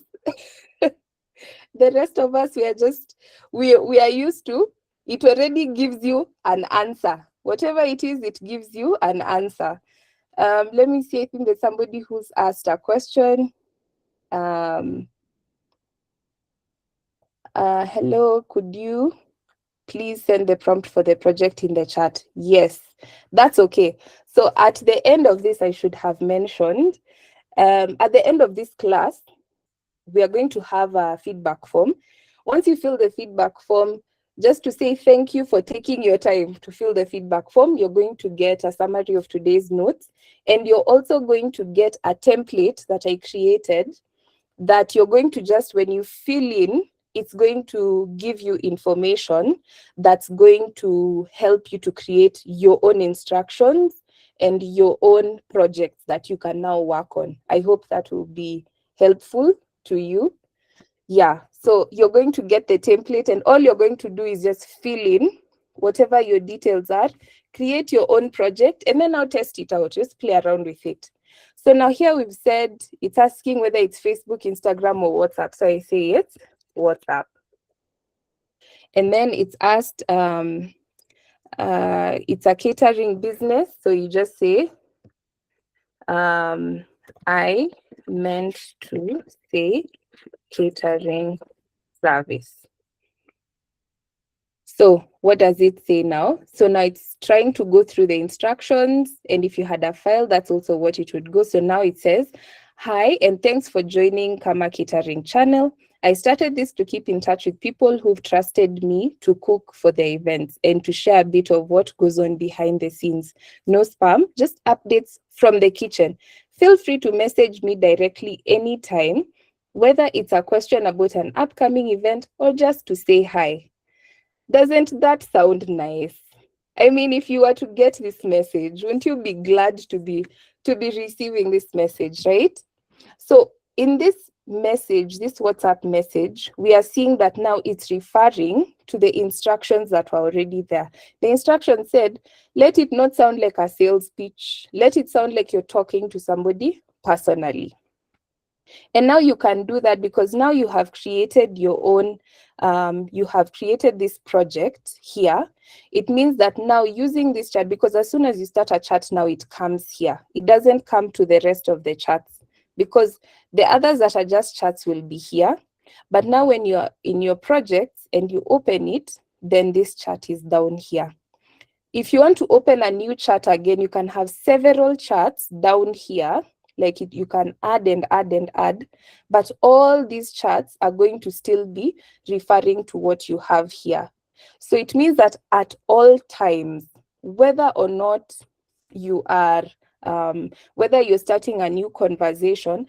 we are just, we are used to it already gives you an answer. Whatever it is, it gives you an answer. Let me see, I think there's somebody who's asked a question. Hello, could you please send the prompt for the project in the chat? Yes, that's okay. So at the end of this, I should have mentioned, at the end of this class, we are going to have a feedback form. Once you fill the feedback form, just to say thank you for taking your time to fill the feedback form, you're going to get a summary of today's notes, and you're also going to get a template that I created that you're going to just, when you fill in, it's going to give you information that's going to help you to create your own instructions and your own projects that you can now work on. I hope that will be helpful to you. Yeah, so you're going to get the template, and all you're going to do is just fill in whatever your details are, create your own project, and then I'll test it out, just play around with it. So now here we've said it's asking whether it's Facebook, Instagram, or WhatsApp. So I say it's WhatsApp. And then it's asked, it's a catering business. So you just say, I meant to say catering service. So what does it say now? So now it's trying to go through the instructions. And if you had a file, that's also what it would go. So now it says, hi, and thanks for joining Kama Catering channel. I started this to keep in touch with people who've trusted me to cook for their events and to share a bit of what goes on behind the scenes. No spam, just updates from the kitchen. Feel free to message me directly anytime, whether it's a question about an upcoming event or just to say hi. Doesn't that sound nice? I mean, if you were to get this message, wouldn't you be glad to be receiving this message, right? So in this message, this WhatsApp message, we are seeing that now it's referring to the instructions that were already there. The instruction said, let it not sound like a sales pitch. Let it sound like you're talking to somebody personally. And now you can do that because now you have created your own, you have created this project here. It means that now using this chat, because as soon as you start a chat now, it comes here. It doesn't come to the rest of the chats because the others that are just chats will be here. But now when you're in your projects and you open it, then this chat is down here. If you want to open a new chat again, you can have several chats down here. Like you can add and add and add, but all these chats are going to still be referring to what you have here. So it means that at all times, whether or not you are, whether you're starting a new conversation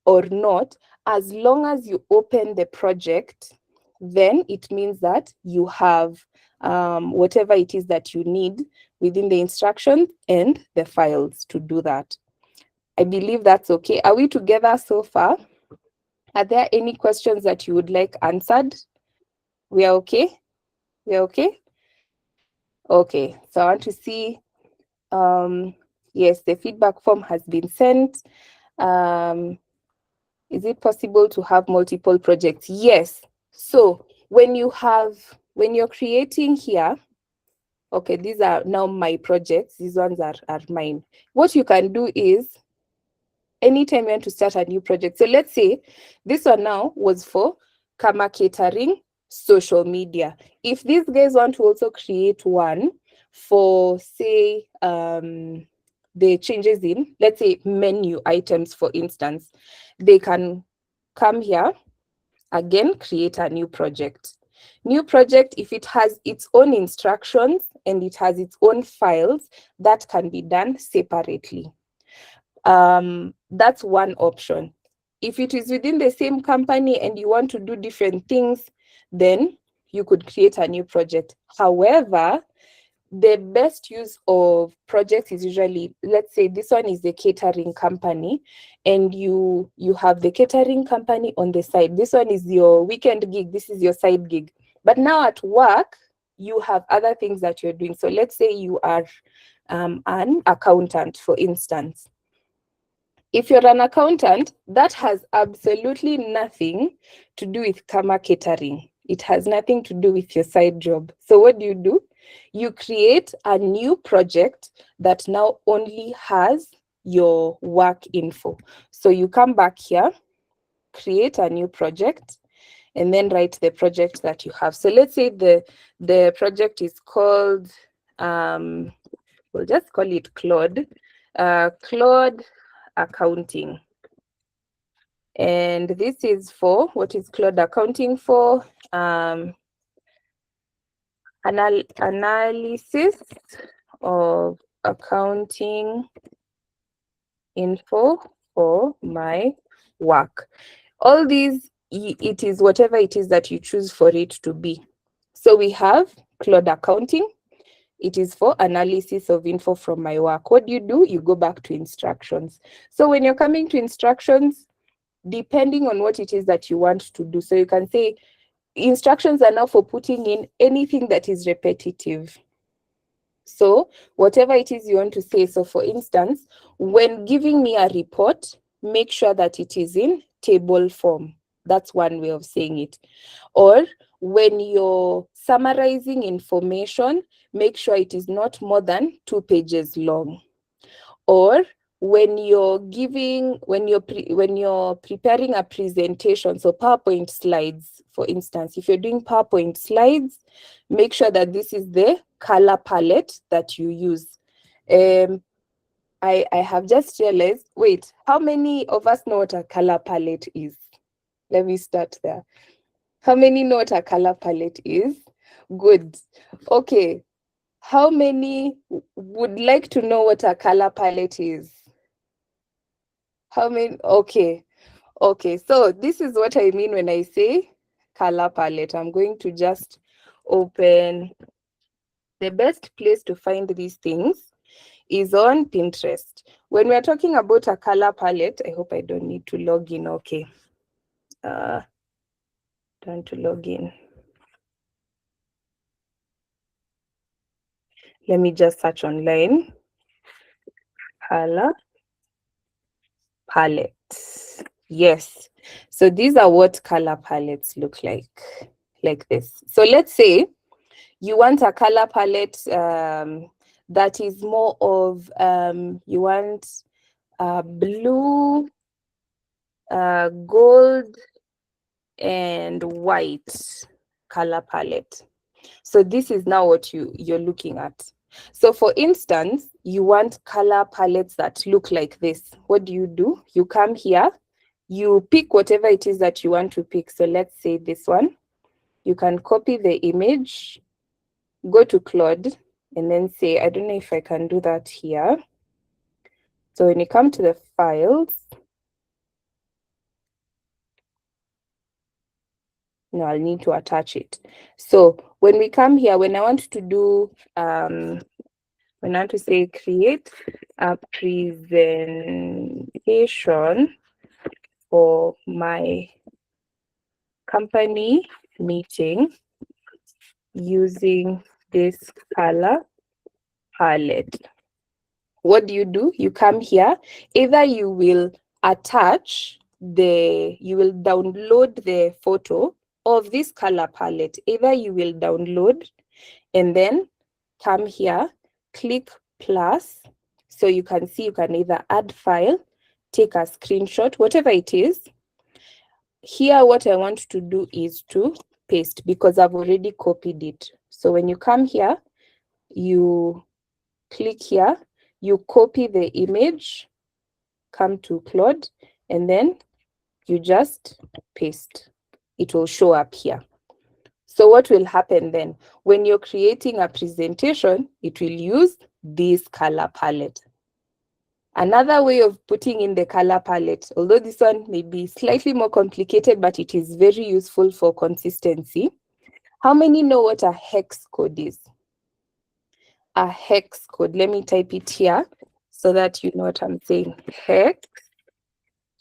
or not, as long as you open the project, then it means that you have whatever it is that you need within the instructions and the files to do that. I believe that's okay. Are we together so far? Are there any questions that you would like answered? We are okay? We are okay? Okay, so I want to see, yes, the feedback form has been sent. Is it possible to have multiple projects? Yes. So when you're creating here, okay, these are now my projects. These ones are mine. What you can do is, anytime you want to start a new project. So let's say this one now was for Kama Catering social media. If these guys want to also create one for, say, the changes in, let's say, menu items, for instance, they can come here, again, create a new project. New project, if it has its own instructions and it has its own files, that can be done separately. That's one option. If it is within the same company and you want to do different things, then you could create a new project. However, the best use of projects is usually, let's say this one is the catering company and you have the catering company on the side. This one is your weekend gig. This is your side gig. But now at work, you have other things that you're doing. So let's say you are an accountant, for instance. If you're an accountant, that has absolutely nothing to do with Kama Catering. It has nothing to do with your side job. So what do? You create a new project that now only has your work info. So you come back here, create a new project, and then write the project that you have. So let's say the project is called, we'll just call it Claude, Claude Accounting. And this is for, what is Claude Accounting for? Analysis of accounting info for my work. All these, it is whatever it is that you choose for it to be. So we have Claude Accounting. It is for analysis of info from my work. What do? You go back to instructions. So when you're coming to instructions, depending on what it is that you want to do, so you can say instructions are now for putting in anything that is repetitive. So whatever it is you want to say. So for instance, when giving me a report, make sure that it is in table form. That's one way of saying it. Or when you're summarizing information, make sure it is not more than 2 pages long. Or when you're preparing a presentation, so PowerPoint slides, for instance, if you're doing PowerPoint slides, make sure that this is the color palette that you use. I have just realized, wait, how many of us know what a color palette is? Let me start there. How many know what a color palette is? Good. Okay. How many would like to know what a color palette is? How many? Okay. Okay. So this is what I mean when I say color palette. I'm going to just open. The best place to find these things is on Pinterest. When we're talking about a color palette, I hope I don't need to log in. Okay. Time to log in. Let me just search online. Color palette. Yes. So these are what color palettes look like this. So let's say you want a color palette that is more of, you want blue, gold, and white color palette. So this is now what you're looking at. So for instance, you want color palettes that look like this. What do? You come here, you pick whatever it is that you want to pick. So let's say this one. You can copy the image, go to Claude, and then say, I don't know if I can do that here. So when you come to the files, no, I'll need to attach it. So when we come here, when I want to do, when I want to say create a presentation for my company meeting using this color palette. What do? You come here, either you will you will download the photo of this color palette. Either you will download and then come here, click plus, so you can see you can either add file, take a screenshot, whatever it is. Here, what I want to do is to paste because I've already copied it. So when you come here, you click here, you copy the image, come to Claude, and then you just paste. It will show up here. So what will happen then? When you're creating a presentation, it will use this color palette. Another way of putting in the color palette, although this one may be slightly more complicated, but it is very useful for consistency. How many know what a hex code is? A hex code. Let me type it here so that you know what I'm saying. Hex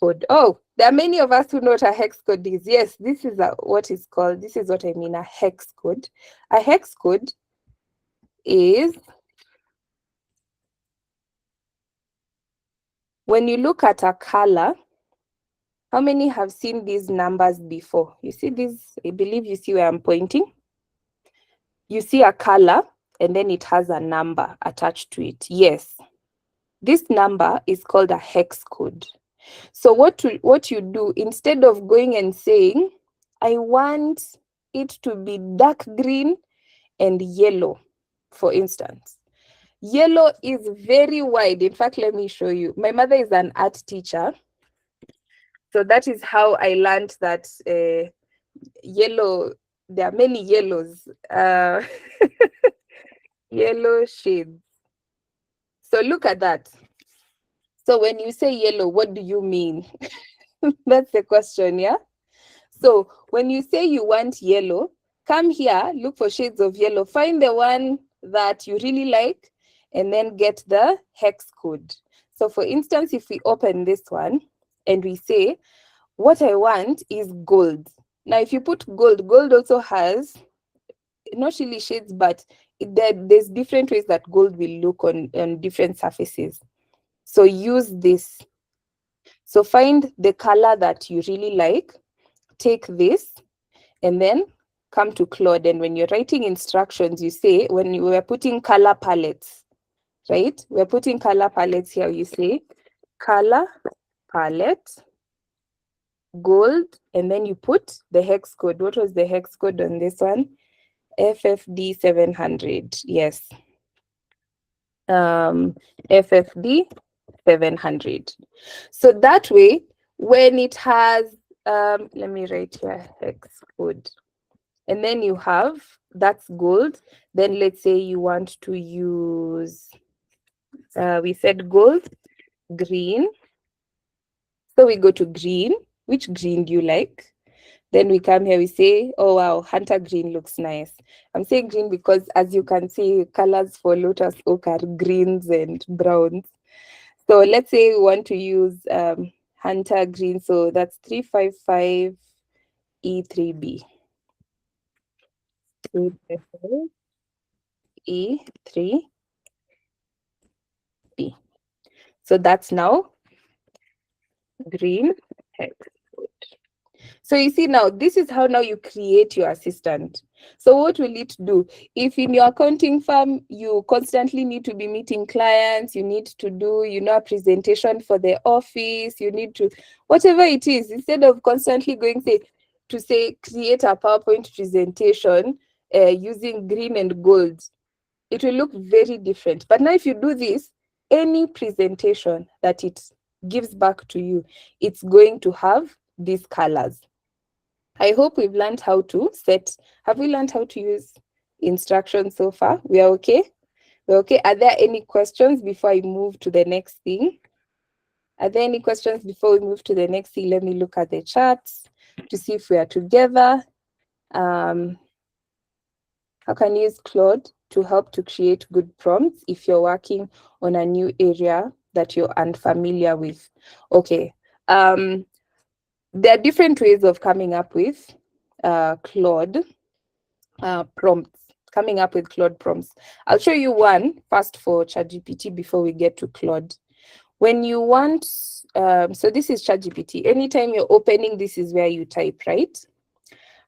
code. Oh, there are many of us who know what a hex code is. Yes, this is what is called, this is what I mean, a hex code. A hex code is when you look at a color, How many have seen these numbers before? You see this, I believe you see where I'm pointing. You see a color and then it has a number attached to it. Yes. This number is called a hex code. So what you do, instead of going and saying, I want it to be dark green and yellow, for instance. Yellow is very wide. In fact, let me show you. My mother is an art teacher. So that is how I learned that yellow, there are many yellows, yellow shades. So look at that. So when you say yellow, what do you mean? That's the question, yeah? So when you say you want yellow, come here, look for shades of yellow, find the one that you really like, and then get the hex code. So for instance, if we open this one and we say, what I want is gold. Now, if you put gold, gold also has not really shades, but there's different ways that gold will look on different surfaces. So use this. So find the color that you really like, take this, and then come to Claude. And when you're writing instructions, you say, when you were putting color palettes, right? We're putting color palettes here. You say color palette, gold, and then you put the hex code. What was the hex code on this one? FFD 700. Yes. FFD 700. So that way, when it has, let me write here hex code. And then you have, that's gold. Then let's say you want to use, we said gold, green. So we go to green. Which green do you like? Then we come here, we say, oh wow, hunter green looks nice. I'm saying green because as you can see, colors for lotus oak are greens and browns. So let's say we want to use hunter green. So that's 355 E3B. E3B. So that's now green hex code. So you see now, this is how now you create your assistant. So what will it do? If in your accounting firm, you constantly need to be meeting clients, you need to do, a presentation for the office, you need to, whatever it is, instead of constantly going to say, create a PowerPoint presentation using green and gold, it will look very different. But now if you do this, any presentation that it gives back to you, it's going to have these colors. I hope we've learned how to set. Have we learned how to use instructions so far? We are okay? We're okay. Are there any questions before I move to the next thing? Are there any questions before we move to the next thing? Let me look at the charts to see if we are together. How can you use Claude to help to create good prompts if you're working on a new area that you're unfamiliar with? Okay. There are different ways of coming up with Claude prompts, coming up with Claude prompts. I'll show you one first for ChatGPT before we get to Claude. When you want, so this is ChatGPT. Anytime you're opening, this is where you type, right?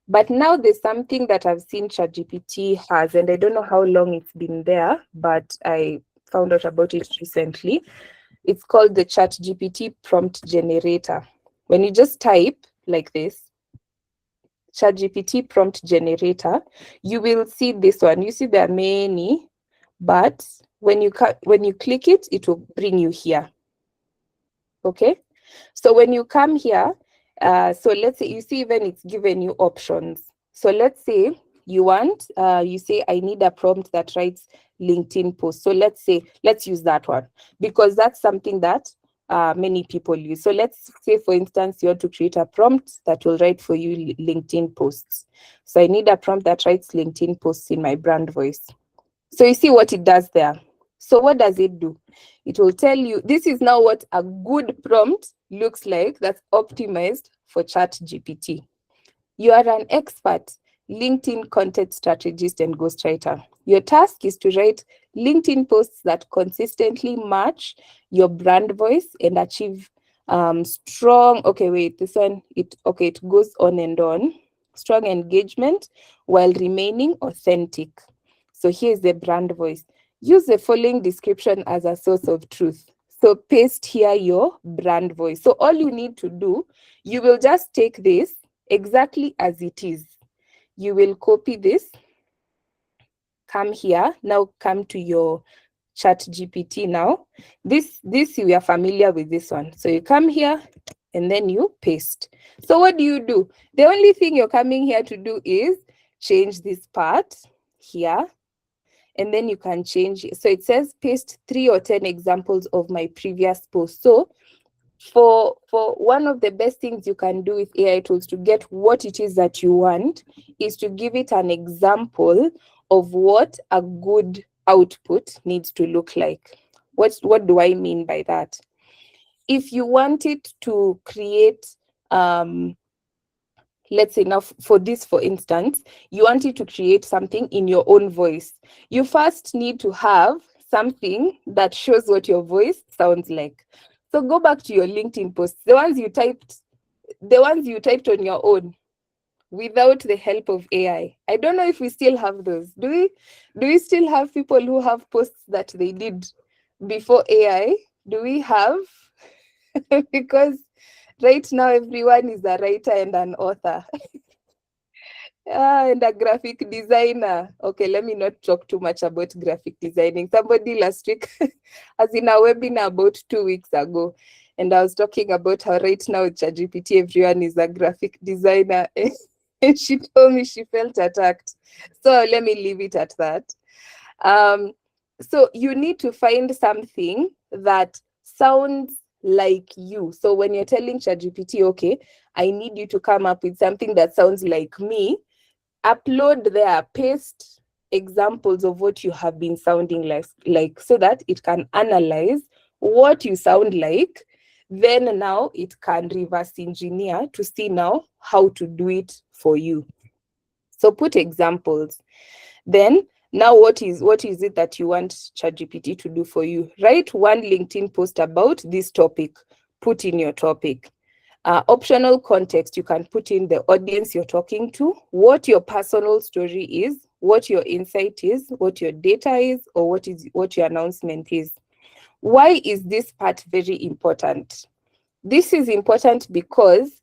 But now there's something that I've seen ChatGPT has, and I don't know how long it's been there, but I found out about it recently. It's called the ChatGPT prompt generator. When you just type like this, ChatGPT prompt generator, you will see this one. You see there are many, but when you click it, it will bring you here. Okay, so when you come here, so let's say you see even it's given you options. So let's say you want, you say I need a prompt that writes LinkedIn post. So let's use that one because that's something that many people use. So let's say, for instance, you want to create a prompt that will write for you LinkedIn posts. So I need a prompt that writes LinkedIn posts in my brand voice. So you see what it does there. So what does it do? It will tell you, this is now what a good prompt looks like that's optimized for ChatGPT. You are an expert LinkedIn content strategist and ghostwriter. Your task is to write LinkedIn posts that consistently match your brand voice and achieve Strong, okay, wait, this one, it goes on and on. Strong engagement while remaining authentic. So here's the brand voice. Use the following description as a source of truth. So paste here your brand voice. So all you need to do, you will just take this exactly as it is. You will copy this, come here, now come to your ChatGPT now. This we are familiar with this one. So you come here and then you paste. So what do? The only thing you're coming here to do is change this part here, and then you can change it. So it says paste 3 or 10 examples of my previous post. So for one of the best things you can do with AI tools to get what it is that you want is to give it an example of what a good output needs to look like. What do I mean by that? If you want it to create, let's say now for this, for instance, you want it to create something in your own voice, you first need to have something that shows what your voice sounds like. So go back to your LinkedIn posts, the ones you typed on your own without the help of AI. I don't know if we still have those. Do we still have people who have posts that they did before AI? Do we have? Because right now everyone is a writer and an author. And a graphic designer. Okay, let me not talk too much about graphic designing. Somebody last week, as in a webinar about 2 weeks ago, and I was talking about how right now with ChatGPT, everyone is a graphic designer. And she told me she felt attacked. So let me leave it at that. So you need to find something that sounds like you. So when you're telling ChatGPT, okay, I need you to come up with something that sounds like me, upload there, paste examples of what you have been sounding like so that it can analyze what you sound like. Then now it can reverse engineer to see now how to do it for you. So put examples. Then now what is it that you want ChatGPT to do for you? Write one LinkedIn post about this topic. Put in your topic. Optional context, you can put in the audience you're talking to, what your personal story is, what your insight is, what your data is, or what your announcement is. Why is this part very important? This is important because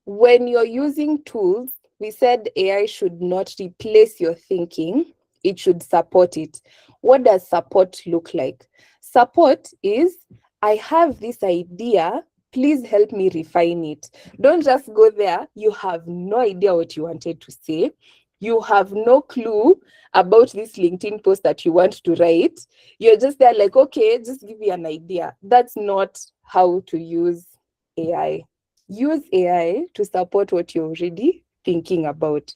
when you're using tools, we said AI should not replace your thinking, it should support it. What does support look like? Support is, I have this idea, please help me refine it. Don't just go there, you have no idea what you wanted to say. You have no clue about this LinkedIn post that you want to write. You're just there like, okay, just give me an idea. That's not how to use AI. Use AI to support what you're already thinking about.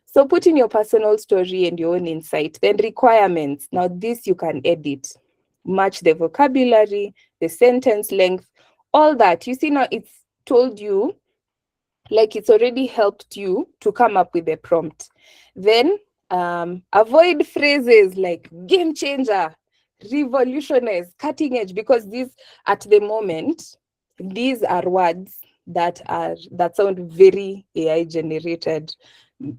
So put in your personal story and your own insight. Then requirements. Now this you can edit. Match the vocabulary, the sentence length, all that. You see now it's told you, like it's already helped you to come up with a prompt. Then avoid phrases like game changer, revolutionize, cutting edge, because these at the moment, these are words that sound very AI generated.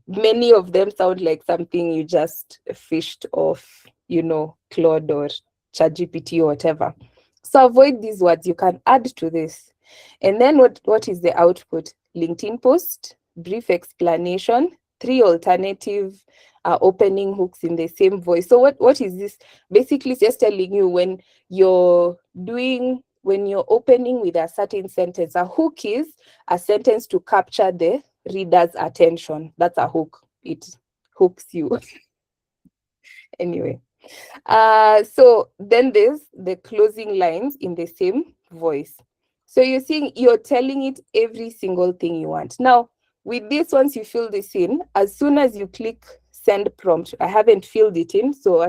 Many of them sound like something you just fished off, Claude or ChatGPT or whatever. So avoid these words. You can add to this. And then what is the output? LinkedIn post, brief explanation, 3 alternative opening hooks in the same voice. So what is this? Basically, it's just telling you when you're opening with a certain sentence. A hook is a sentence to capture the reader's attention. That's a hook. It hooks you. Anyway. So then there's the closing lines in the same voice. So you're telling it every single thing you want. Now, with this, once you fill this in, as soon as you click send prompt, I haven't filled it in, so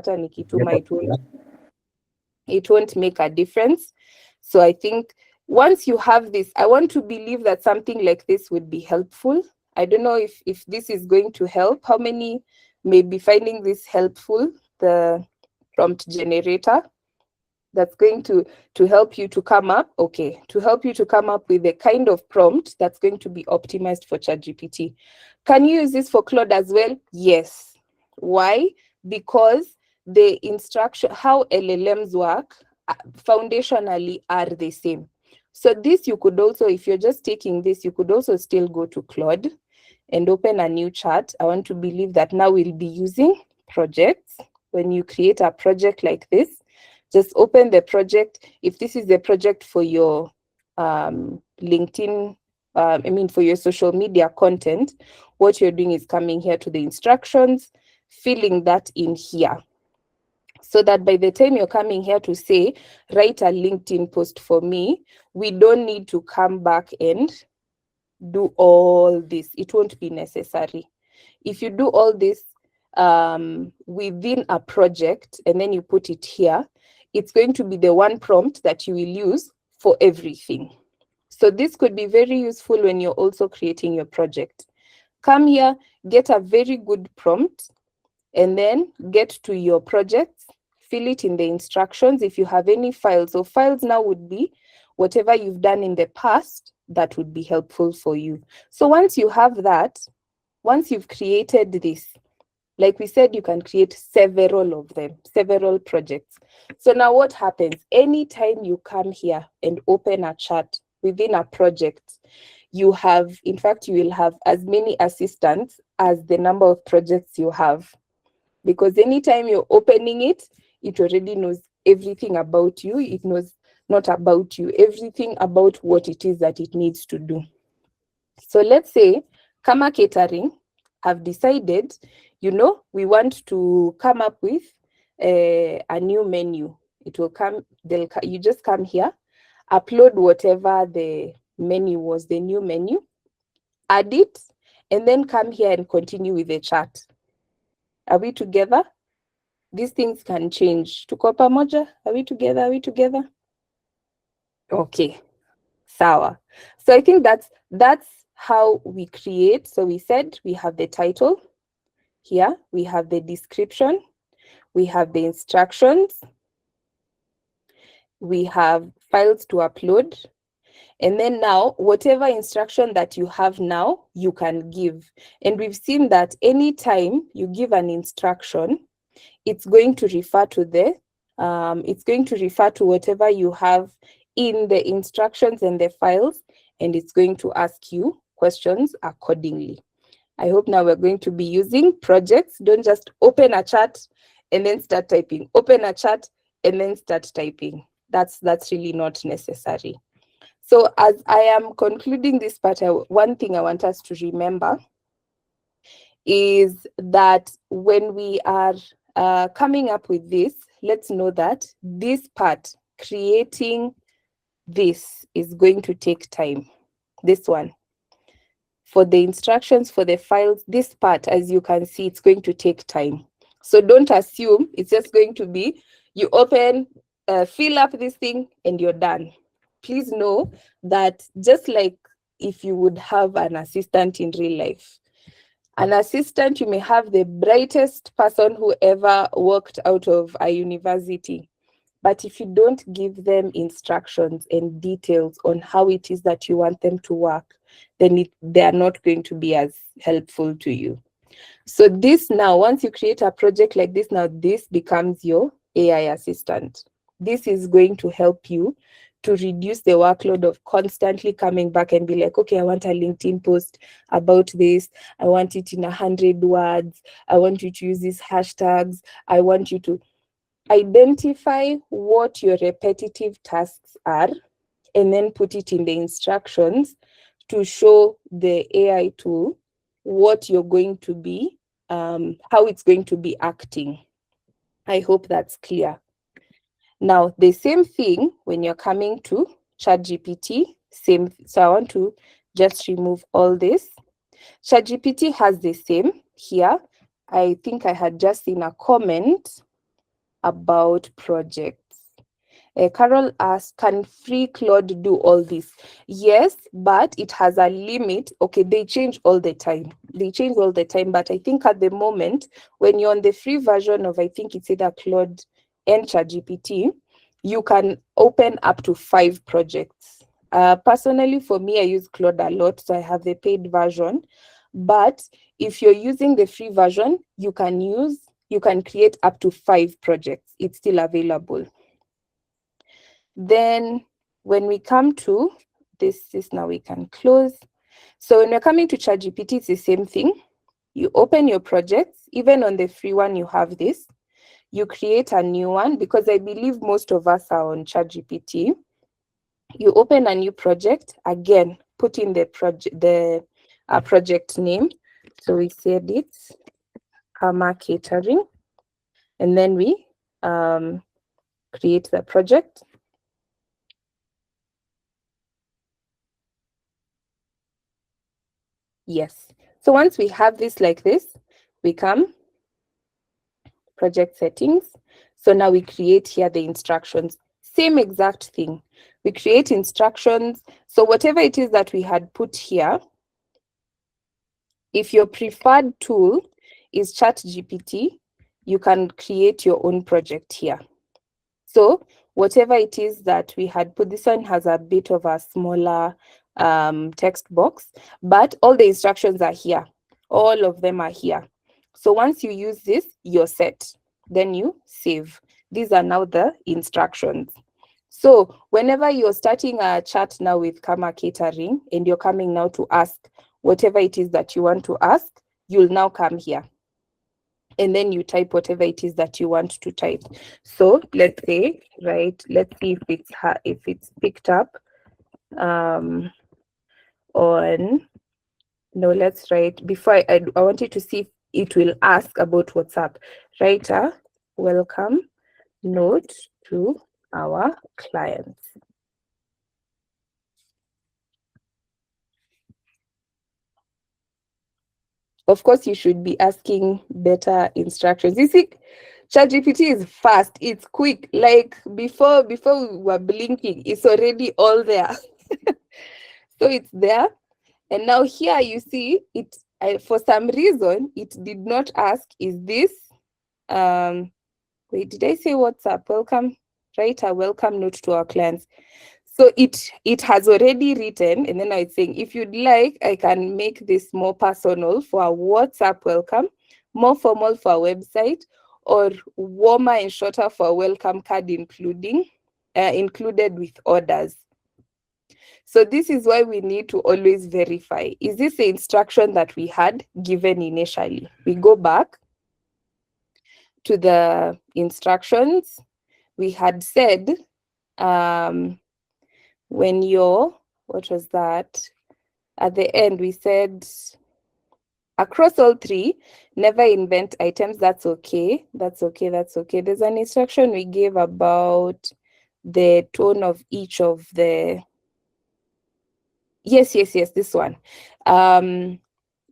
it won't make a difference. So I think once you have this, I want to believe that something like this would be helpful. I don't know if this is going to help. How many may be finding this helpful, the prompt generator? that's going to help you to come up, to help you to come up with the kind of prompt that's going to be optimized for ChatGPT. Can you use this for Claude as well? Yes. Why? Because the instruction, how LLMs work, foundationally are the same. So this you could also, if you're just taking this, you could also still go to Claude and open a new chat. I want to believe that now we'll be using projects. When you create a project like this, just open the project. If this is the project for your LinkedIn, for your social media content, what you're doing is coming here to the instructions, filling that in here, so that by the time you're coming here to say, write a LinkedIn post for me, we don't need to come back and do all this. It won't be necessary. If you do all this within a project and then you put it here, it's going to be the one prompt that you will use for everything. So this could be very useful when you're also creating your project. Come here, get a very good prompt, and then get to your projects, fill it in the instructions. If you have any files, so files now would be whatever you've done in the past that would be helpful for you. So once you have that, once you've created this, like we said, you can create several of them, several projects. So now what happens? Anytime you come here and open a chat within a project, you have, in fact, you will have as many assistants as the number of projects you have. Because anytime you're opening it, it already knows everything about you. It knows not about you, everything about what it is that it needs to do. So let's say Kama Catering have decided, we want to come up with a new menu. It will come, you just come here, upload whatever the menu was, the new menu, add it, and then come here and continue with the chat. Are we together? These things can change. Tuko pamoja? Are we together? Are we together? Okay, sawa. So I think that's how we create. So we said we have the title here, we have the description, we have the instructions, we have files to upload, and then now whatever instruction that you have now, you can give. And we've seen that anytime you give an instruction, it's going to refer to whatever you have in the instructions and the files, and it's going to ask you questions accordingly. I hope now we're going to be using projects. Don't just open a chat and then start typing. Open a chat and then start typing. That's really not necessary. So as I am concluding this part, one thing I want us to remember is that when we are coming up with this, let's know that this part, creating this, is going to take time. This one. For the instructions, for the files, this part, as you can see, it's going to take time. So don't assume it's just going to be, you open, fill up this thing, and you're done. Please know that just like if you would have an assistant in real life, an assistant, you may have the brightest person who ever walked out of a university. But if you don't give them instructions and details on how it is that you want them to work, then they are not going to be as helpful to you. So this now, once you create a project like this, now this becomes your AI assistant. This is going to help you to reduce the workload of constantly coming back and be like, okay, I want a LinkedIn post about this. I want it in 100 words. I want you to use these hashtags. I want you to identify what your repetitive tasks are and then put it in the instructions to show the AI tool what you're going to be, how it's going to be acting. I hope that's clear. Now, the same thing when you're coming to ChatGPT, same. So I want to just remove all this. ChatGPT has the same here. I think I had just seen a comment about projects. Carol asked, can free Claude do all this? Yes, but it has a limit. Okay, they change all the time. But I think at the moment, when you're on the free version of, I think it's either Claude and ChatGPT, you can open up to 5 projects. Personally, for me, I use Claude a lot, so I have the paid version. But if you're using the free version, you can create up to 5 projects. It's still available. Then when we come to this now we can close. So when we're coming to ChatGPT, it's the same thing. You open your projects. Even on the free one, you have this. You create a new one, because I believe most of us are on ChatGPT. You open a new project. Again, put in the project name. So we said it's Karma Catering. And then we create the project. Yes. So once we have this like this, we come project settings. So now we create here the instructions. Same exact thing. We create instructions. So whatever it is that we had put here, if your preferred tool is ChatGPT, you can create your own project here. So whatever it is that we had put, this one has a bit of a smaller text box, but all the instructions are here. All of them are here. So once you use this, you're set. Then you save. These are now the instructions. So whenever you're starting a chat now with Karma Catering and you're coming now to ask whatever it is that you want to ask, you'll now come here. And then you type whatever it is that you want to type. So let's say, right, let's see if it's picked up on, no, let's write, before I wanted to see if it will ask about WhatsApp. Write a welcome note to our clients. Of course, you should be asking better instructions. You see, ChatGPT is fast, it's quick. Like before we were blinking, it's already all there. So it's there. And now here you see it, for some reason, it did not ask, is this, wait, did I say WhatsApp? Welcome, write a welcome note to our clients. So it has already written, and then it's saying, if you'd like, I can make this more personal for a WhatsApp welcome, more formal for a website, or warmer and shorter for a welcome card included with orders. So this is why we need to always verify. Is this the instruction that we had given initially? We go back to the instructions. We had said, when you're, what was that? At the end, we said, across all 3, never invent items. That's okay. That's okay. That's okay. There's an instruction we gave about the tone of each of the, yes, this one.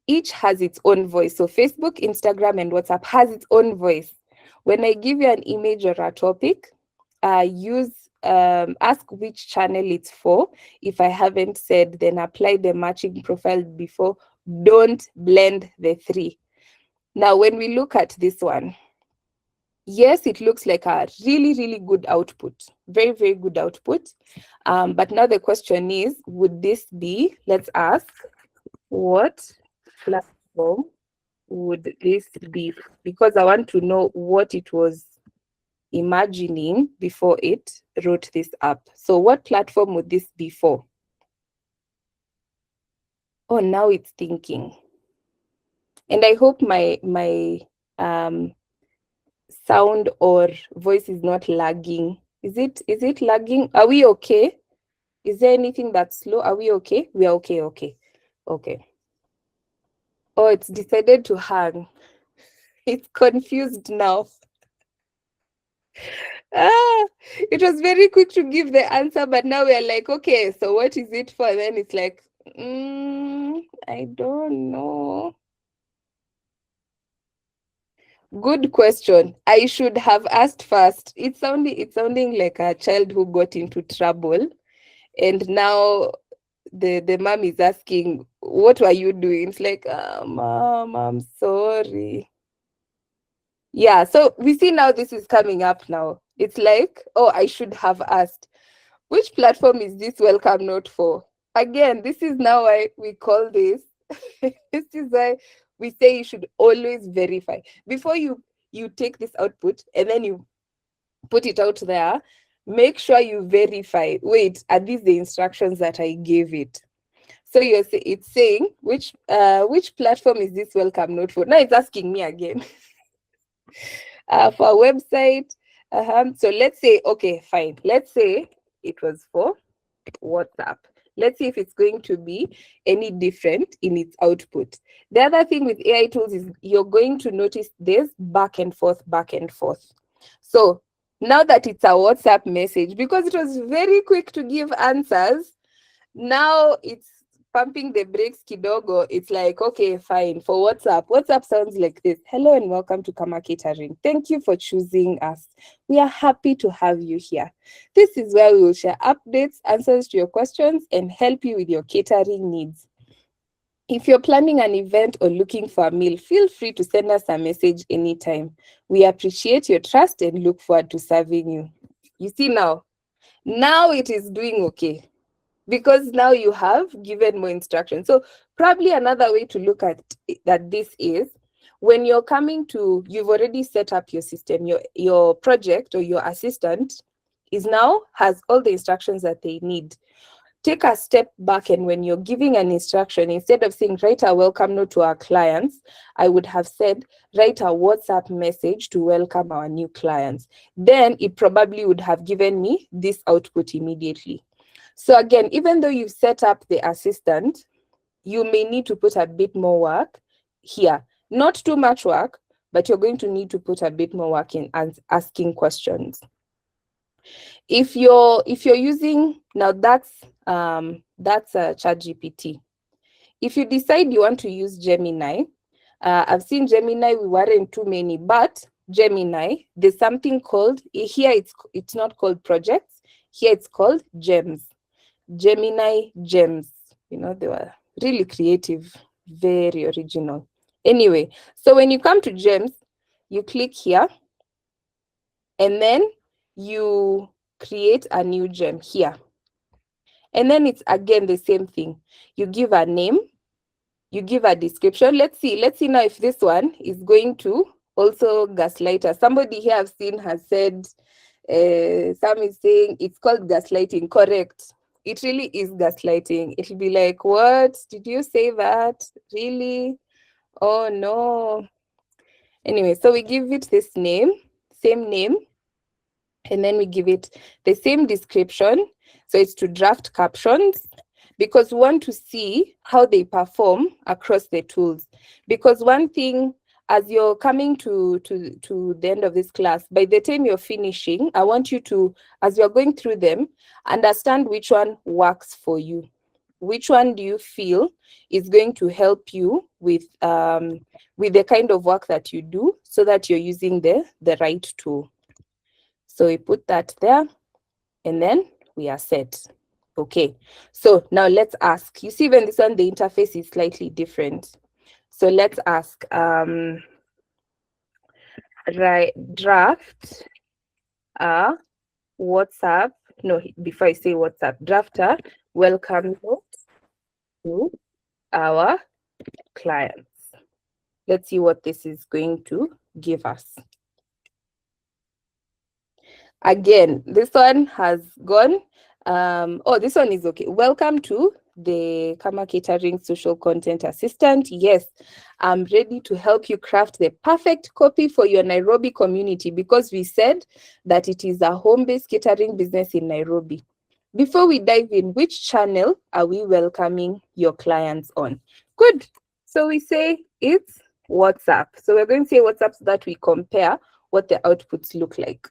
Each has its own voice. So Facebook, Instagram, and WhatsApp has its own voice. When I give you an image or a topic, ask which channel it's for. If I haven't said, then apply the matching profile before. Don't blend the 3. Now, when we look at this one, yes, it looks like a really, really good output. Very, very good output. But now the question is, would this be, let's ask, what platform would this be? Because I want to know what it was imagining before it wrote this up. So what platform would this be for? Oh, now it's thinking. And I hope my sound or voice is not lagging. Is it lagging? Are we okay? Is there anything that's slow? Are we okay? We are okay. Okay. Oh, it's decided to hang. It's confused now. It was very quick to give the answer, but now we're like, okay, so what is it for? Then it's like, I don't know. Good question. I should have asked first. It's sounding like a child who got into trouble, and now the mom is asking, what were you doing? It's like, mom, I'm sorry. Yeah, so we see now this is coming up now. It's like, oh, I should have asked, which platform is this welcome note for? Again, this is now why we call this. This is why we say you should always verify before you take this output and then you put it out there. Make sure you verify. Wait, are these the instructions that I gave it? So it's saying which platform is this welcome note for? Now it's asking me again. For a website. So let's say, okay, fine. Let's say it was for WhatsApp. Let's see if it's going to be any different in its output. The other thing with AI tools is you're going to notice this back and forth, back and forth. So now that it's a WhatsApp message, because it was very quick to give answers, now it's pumping the brakes kidogo. It's like, okay, fine. For WhatsApp sounds like this. Hello and welcome to Kama Catering. Thank you for choosing us. We are happy to have you here. This is where we will share updates, answers to your questions, and help you with your catering needs. If you're planning an event or looking for a meal, feel free to send us a message anytime. We appreciate your trust and look forward to serving you. You see now it is doing okay, because now you have given more instructions. So probably another way to look at that this is when you're coming to, you've already set up your system, your project or your assistant is now has all the instructions that they need. Take a step back, and when you're giving an instruction, instead of saying write a welcome note to our clients, I would have said write a WhatsApp message to welcome our new clients. Then it probably would have given me this output immediately. So again, even though you've set up the assistant, you may need to put a bit more work here. Not too much work, but you're going to need to put a bit more work in asking questions. If you're using, now that's ChatGPT. If you decide you want to use Gemini, I've seen Gemini, we weren't too many, but Gemini, there's something called, here it's not called projects, here it's called gems. Gemini gems. You know, they were really creative, very original. Anyway, so when you come to gems, you click here, and then you create a new gem here. And then it's again the same thing. You give a name, you give a description. Let's see now if this one is going to also gaslight us. Somebody here I've seen has said, some is saying it's called gaslighting. Correct. It really is gaslighting. It'll be like, what? Did you say that? Really? Oh no. Anyway, so we give it this name, same name, and then we give it the same description. So it's to draft captions, because we want to see how they perform across the tools. Because one thing, as you're coming to the end of this class, by the time you're finishing, I want you to, as you're going through them, understand which one works for you. Which one do you feel is going to help you with the kind of work that you do, so that you're using the right tool. So we put that there, and then we are set. Okay, so now let's ask. You see, even this one, the interface is slightly different. So let's ask, draft a WhatsApp. No, before I say WhatsApp, draft a welcome note to our clients. Let's see what this is going to give us. Again, this one has gone. Oh, this one is okay. Welcome to the Kama Catering Social Content Assistant. Yes, I'm ready to help you craft the perfect copy for your Nairobi community, because we said that it is a home-based catering business in Nairobi. Before we dive in, which channel are we welcoming your clients on? Good. So we say it's WhatsApp. So we're going to say WhatsApp so that we compare what the outputs look like.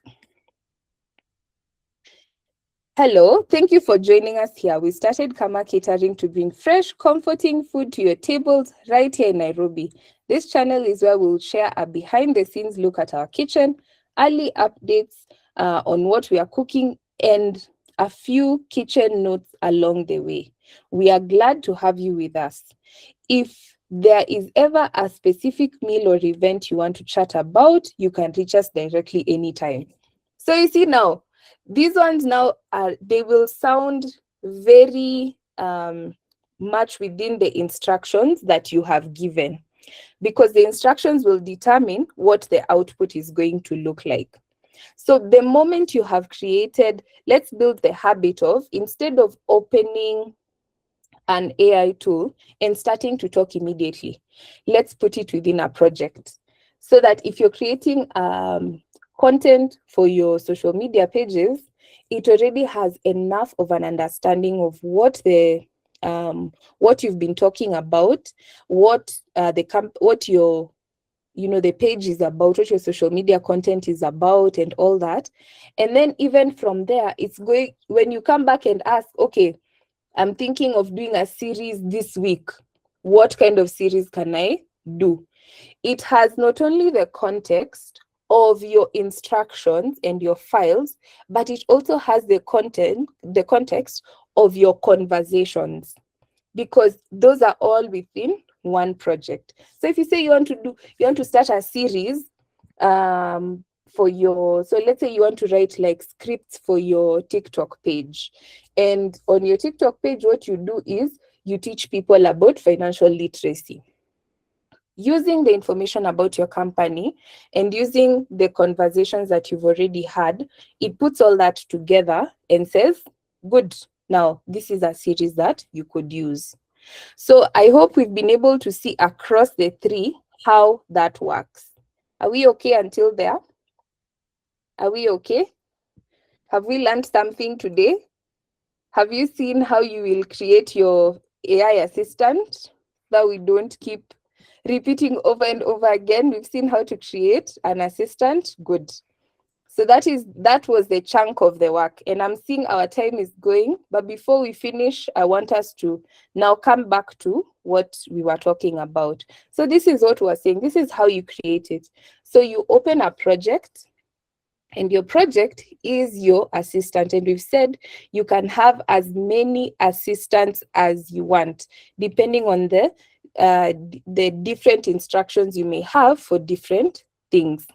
Hello, thank you for joining us here. We started Kama Catering to bring fresh, comforting food to your tables right here in Nairobi. This channel is where we'll share a behind-the-scenes look at our kitchen, early updates on what we are cooking, and a few kitchen notes along the way. We are glad to have you with us. If there is ever a specific meal or event you want to chat about, you can reach us directly anytime. So you see now, these ones now they will sound very much within the instructions that you have given, because the instructions will determine what the output is going to look like. So the moment you have created, let's build the habit of, instead of opening an AI tool and starting to talk immediately, let's put it within a project, so that if you're creating content for your social media pages, it already has enough of an understanding of what you've been talking about, what your the page is about, what your social media content is about, and all that. And then even from there, it's going, when you come back and ask, okay, I'm thinking of doing a series this week, what kind of series can I do? It has not only the context of your instructions and your files, but it also has the context of your conversations, because those are all within one project. So if you say you want to start a series for your, so let's say you want to write like scripts for your TikTok page, and on your TikTok page, what you do is you teach people about financial literacy, using the information about your company and using the conversations that you've already had. It puts all that together and says, good, now this is a series that you could use. So I hope we've been able to see across the three how that works. Are we okay until there? Are we okay? Have we learned something today? Have you seen how you will create your AI assistant, that we don't keep repeating over and over again? We've seen how to create an assistant. Good. So that was the chunk of the work, and I'm seeing our time is going. But before we finish, I want us to now come back to what we were talking about. So this is what we're saying. This is how you create it. So you open a project, and your project is your assistant. And we've said you can have as many assistants as you want, depending on the different instructions you may have for different things.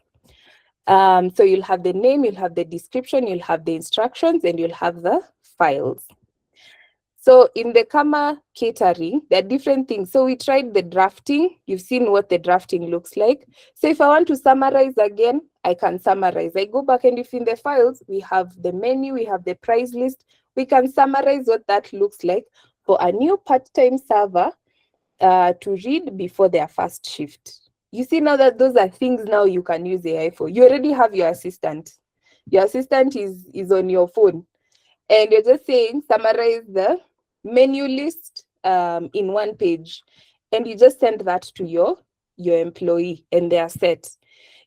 So you'll have the name, you'll have the description, you'll have the instructions, and you'll have the files. So in the Kama catering, there are different things. So we tried the drafting. You've seen what the drafting looks like. So if I want to summarize again, I can summarize. I go back, and if in the files, we have the menu, we have the price list, we can summarize what that looks like for a new part-time server to read before their first shift. You see now that those are things now you can use AI for. You already have your assistant. Your assistant is on your phone, and you're just saying, summarize the menu list in one page, and you just send that to your employee, and they are set.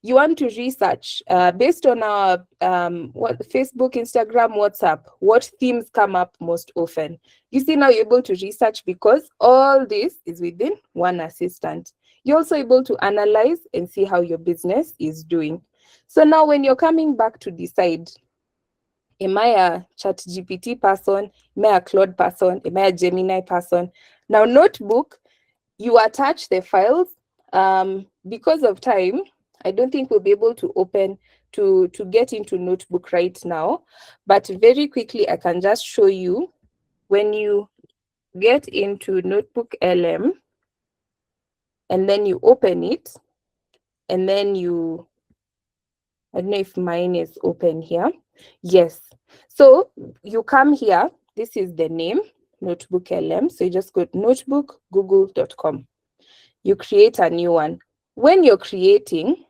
You want to research based on our Facebook, Instagram, WhatsApp, what themes come up most often. You see now you're able to research, because all this is within one assistant. You're also able to analyze and see how your business is doing. So now when you're coming back to decide, am I a ChatGPT person? Am I a Claude person? Am I a Gemini person? Now, Notebook, you attach the files. Because of time, I don't think we'll be able to open to get into Notebook right now. But very quickly, I can just show you. When you get into Notebook LM, and then you open it, and then I don't know if mine is open here. Yes. So you come here. This is the name, Notebook LM. So you just go to notebookgoogle.com. You create a new one. When you're creating,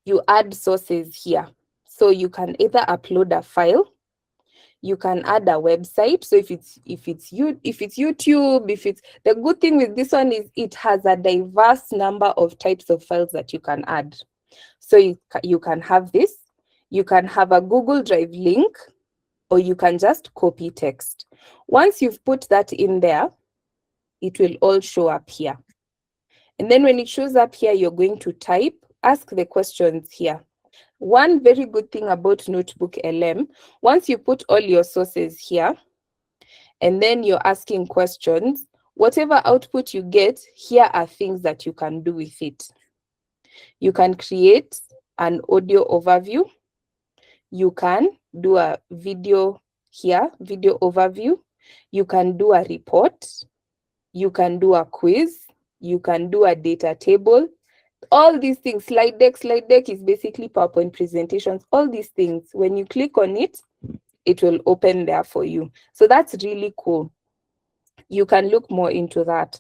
you add sources here. So you can either upload a file, you can add a website. So if it's YouTube, the good thing with this one is it has a diverse number of types of files that you can add. So you can have this, you can have a Google Drive link, or you can just copy text. Once you've put that in there, it will all show up here. And then when it shows up here, you're going to type, ask the questions here. One very good thing about Notebook LM, once you put all your sources here, and then you're asking questions, whatever output you get, here are things that you can do with it. You can create an audio overview. you can do a video here, video overview. You can do a report. You can do a quiz. You can do a data table. All these things, slide deck is basically PowerPoint presentations. All these things, when you click on it, it will open there for you. So that's really cool. You can look more into that.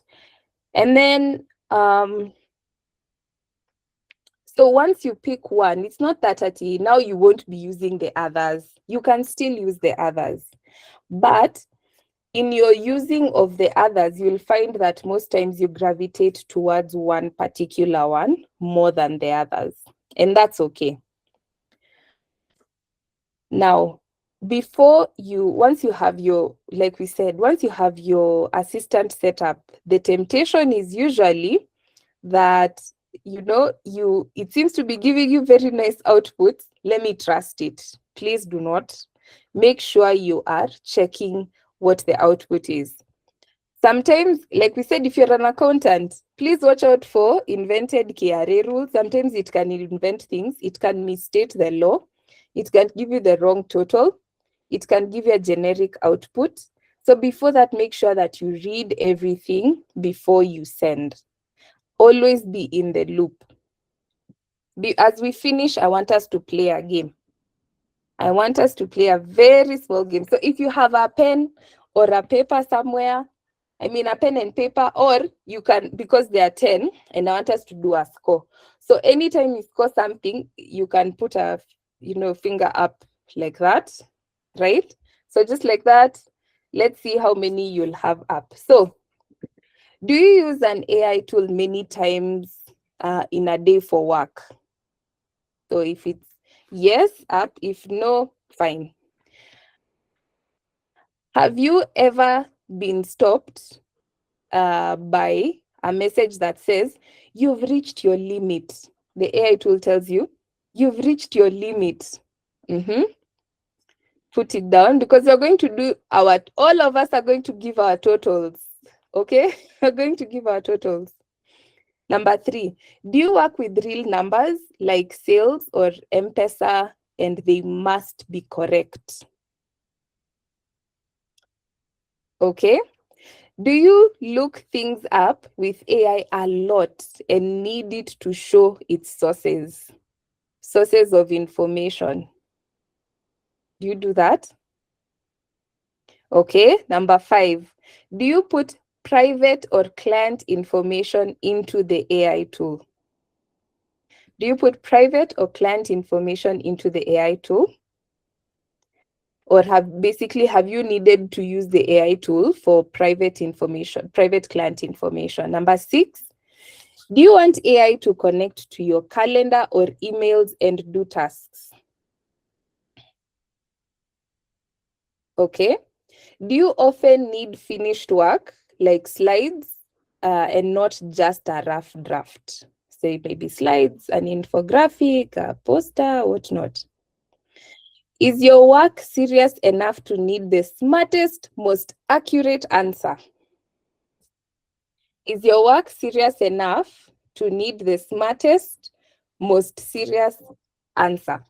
And then, so once you pick one, it's not that now you won't be using the others. You can still use the others. But in your using of the others, you'll find that most times you gravitate towards one particular one more than the others. And that's okay. Now, once you have your, like we said, once you have your assistant set up, the temptation is usually that, it seems to be giving you very nice outputs. Let me trust it. Please do not. Make sure you are checking what the output is. Sometimes, like we said, if you're an accountant, please watch out for invented KRA rules. Sometimes it can invent things. It can misstate the law. It can give you the wrong total. It can give you a generic output. So before that, make sure that you read everything before you send. Always be in the loop. As we finish, I want us to play a game. I want us to play a very small game. So if you have a pen or a paper somewhere, a pen and paper, or you can, because there are 10, and I want us to do a score. So anytime you score something, you can put a, finger up like that, right? So just like that, let's see how many you'll have up. So do you use an AI tool many times in a day for work? So if it's yes, up. If no, fine. Have you ever been stopped by a message that says, you've reached your limit? The AI tool tells you, you've reached your limit. Put it down, because we're going to do all of us are going to give our totals. Okay? We're going to give our totals. Number 3, do you work with real numbers like sales or M-Pesa, and they must be correct? Okay. Do you look things up with AI a lot and need it to show its sources of information? Do you do that? Okay. Number 5, do you put private or client information into the AI tool? Do you put private or client information into the AI tool? Or have you needed to use the AI tool for private client information? Number 6, do you want AI to connect to your calendar or emails and do tasks? Okay. Do you often need finished work like slides and not just a rough draft? Say maybe slides, an infographic, a poster, whatnot. Is your work serious enough to need the smartest, most accurate answer? Is your work serious enough to need the smartest, most serious answer?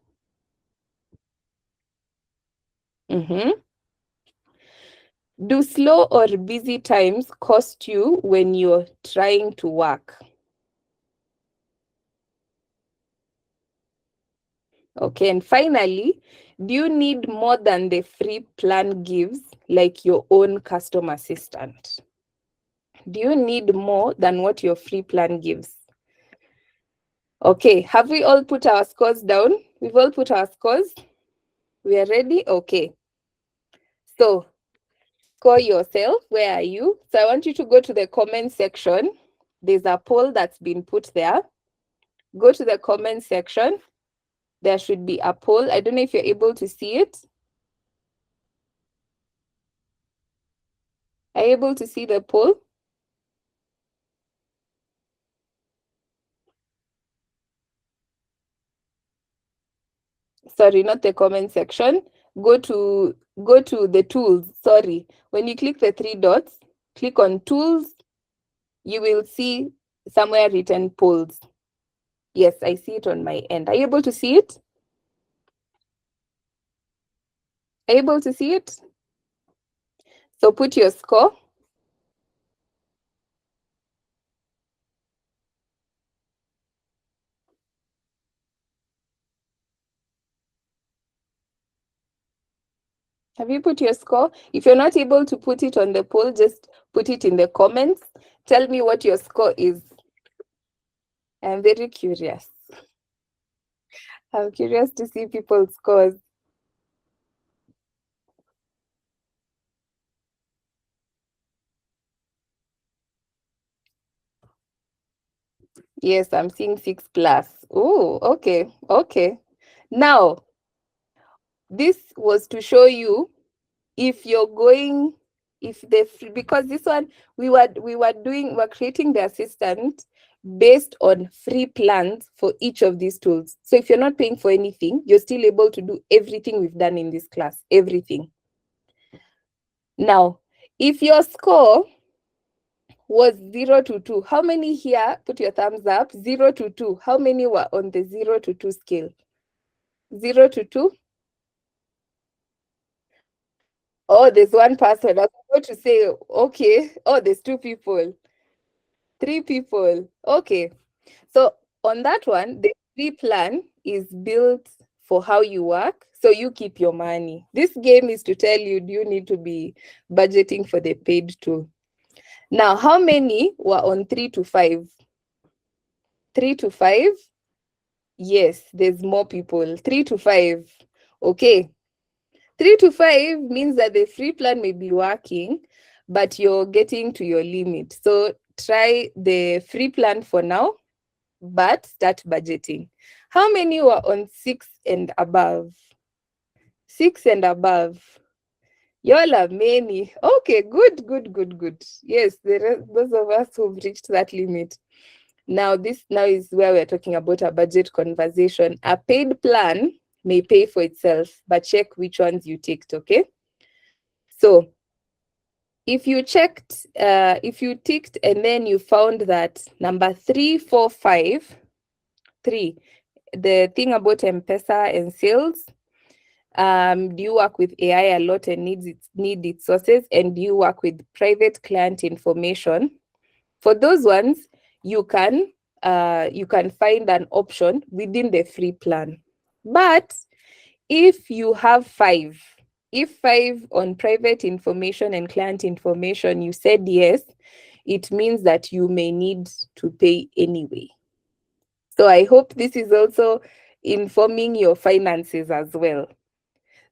Do slow or busy times cost you when you're trying to work? Okay, and finally, do you need more than the free plan gives, like your own custom assistant? Do you need more than what your free plan gives? Okay, have we all put our scores down? We've all put our scores? We are ready? Okay. So, score yourself. Where are you? So I want you to go to the comment section. There's a poll that's been put there. Go to the comment section. There should be a poll. I don't know if you're able to see it. Are you able to see the poll? Sorry, not the comment section. Go to the tools. Sorry. When you click the 3 dots, click on tools. You will see somewhere written polls. Yes, I see it on my end. Are you able to see it? Able to see it? So put your score. Have you put your score? If you're not able to put it on the poll, just put it in the comments. Tell me what your score is. I'm very curious. I'm curious to see people's scores. Yes, I'm seeing 6+. Oh, okay, okay. Now, this was to show you if you're going, if the because this one we're creating the assistant based on free plans for each of these tools. So if you're not paying for anything, you're still able to do everything we've done in this class, everything. Now, if your score was 0 to 2, how many here, put your thumbs up, 0 to 2, how many were on the 0 to 2 scale? 0 to 2? Oh, there's one person. I was about to say, okay. Oh, there's 2 people. 3 people. Okay. So on that one, the free plan is built for how you work. So you keep your money. This game is to tell you, do you need to be budgeting for the paid tool? Now, how many were on 3 to 5? 3 to 5? Yes, there's more people. 3 to 5. Okay. 3 to 5 means that the free plan may be working, but you're getting to your limit. So try the free plan for now, but start budgeting. How many were on 6 and above? 6 and above. Y'all are many. Okay, good, good, good, good. Yes, those of us who've reached that limit. Now is where we're talking about a budget conversation. A paid plan may pay for itself, but check which ones you ticked, okay? So if you checked, if you ticked and then you found that number 3, 4, 5, 3, the thing about M-Pesa and sales, do you work with AI a lot and need its sources? And do you work with private client information? For those ones, you can find an option within the free plan. But if you have 5, if 5 on private information and client information, you said yes, it means that you may need to pay anyway. So I hope this is also informing your finances as well.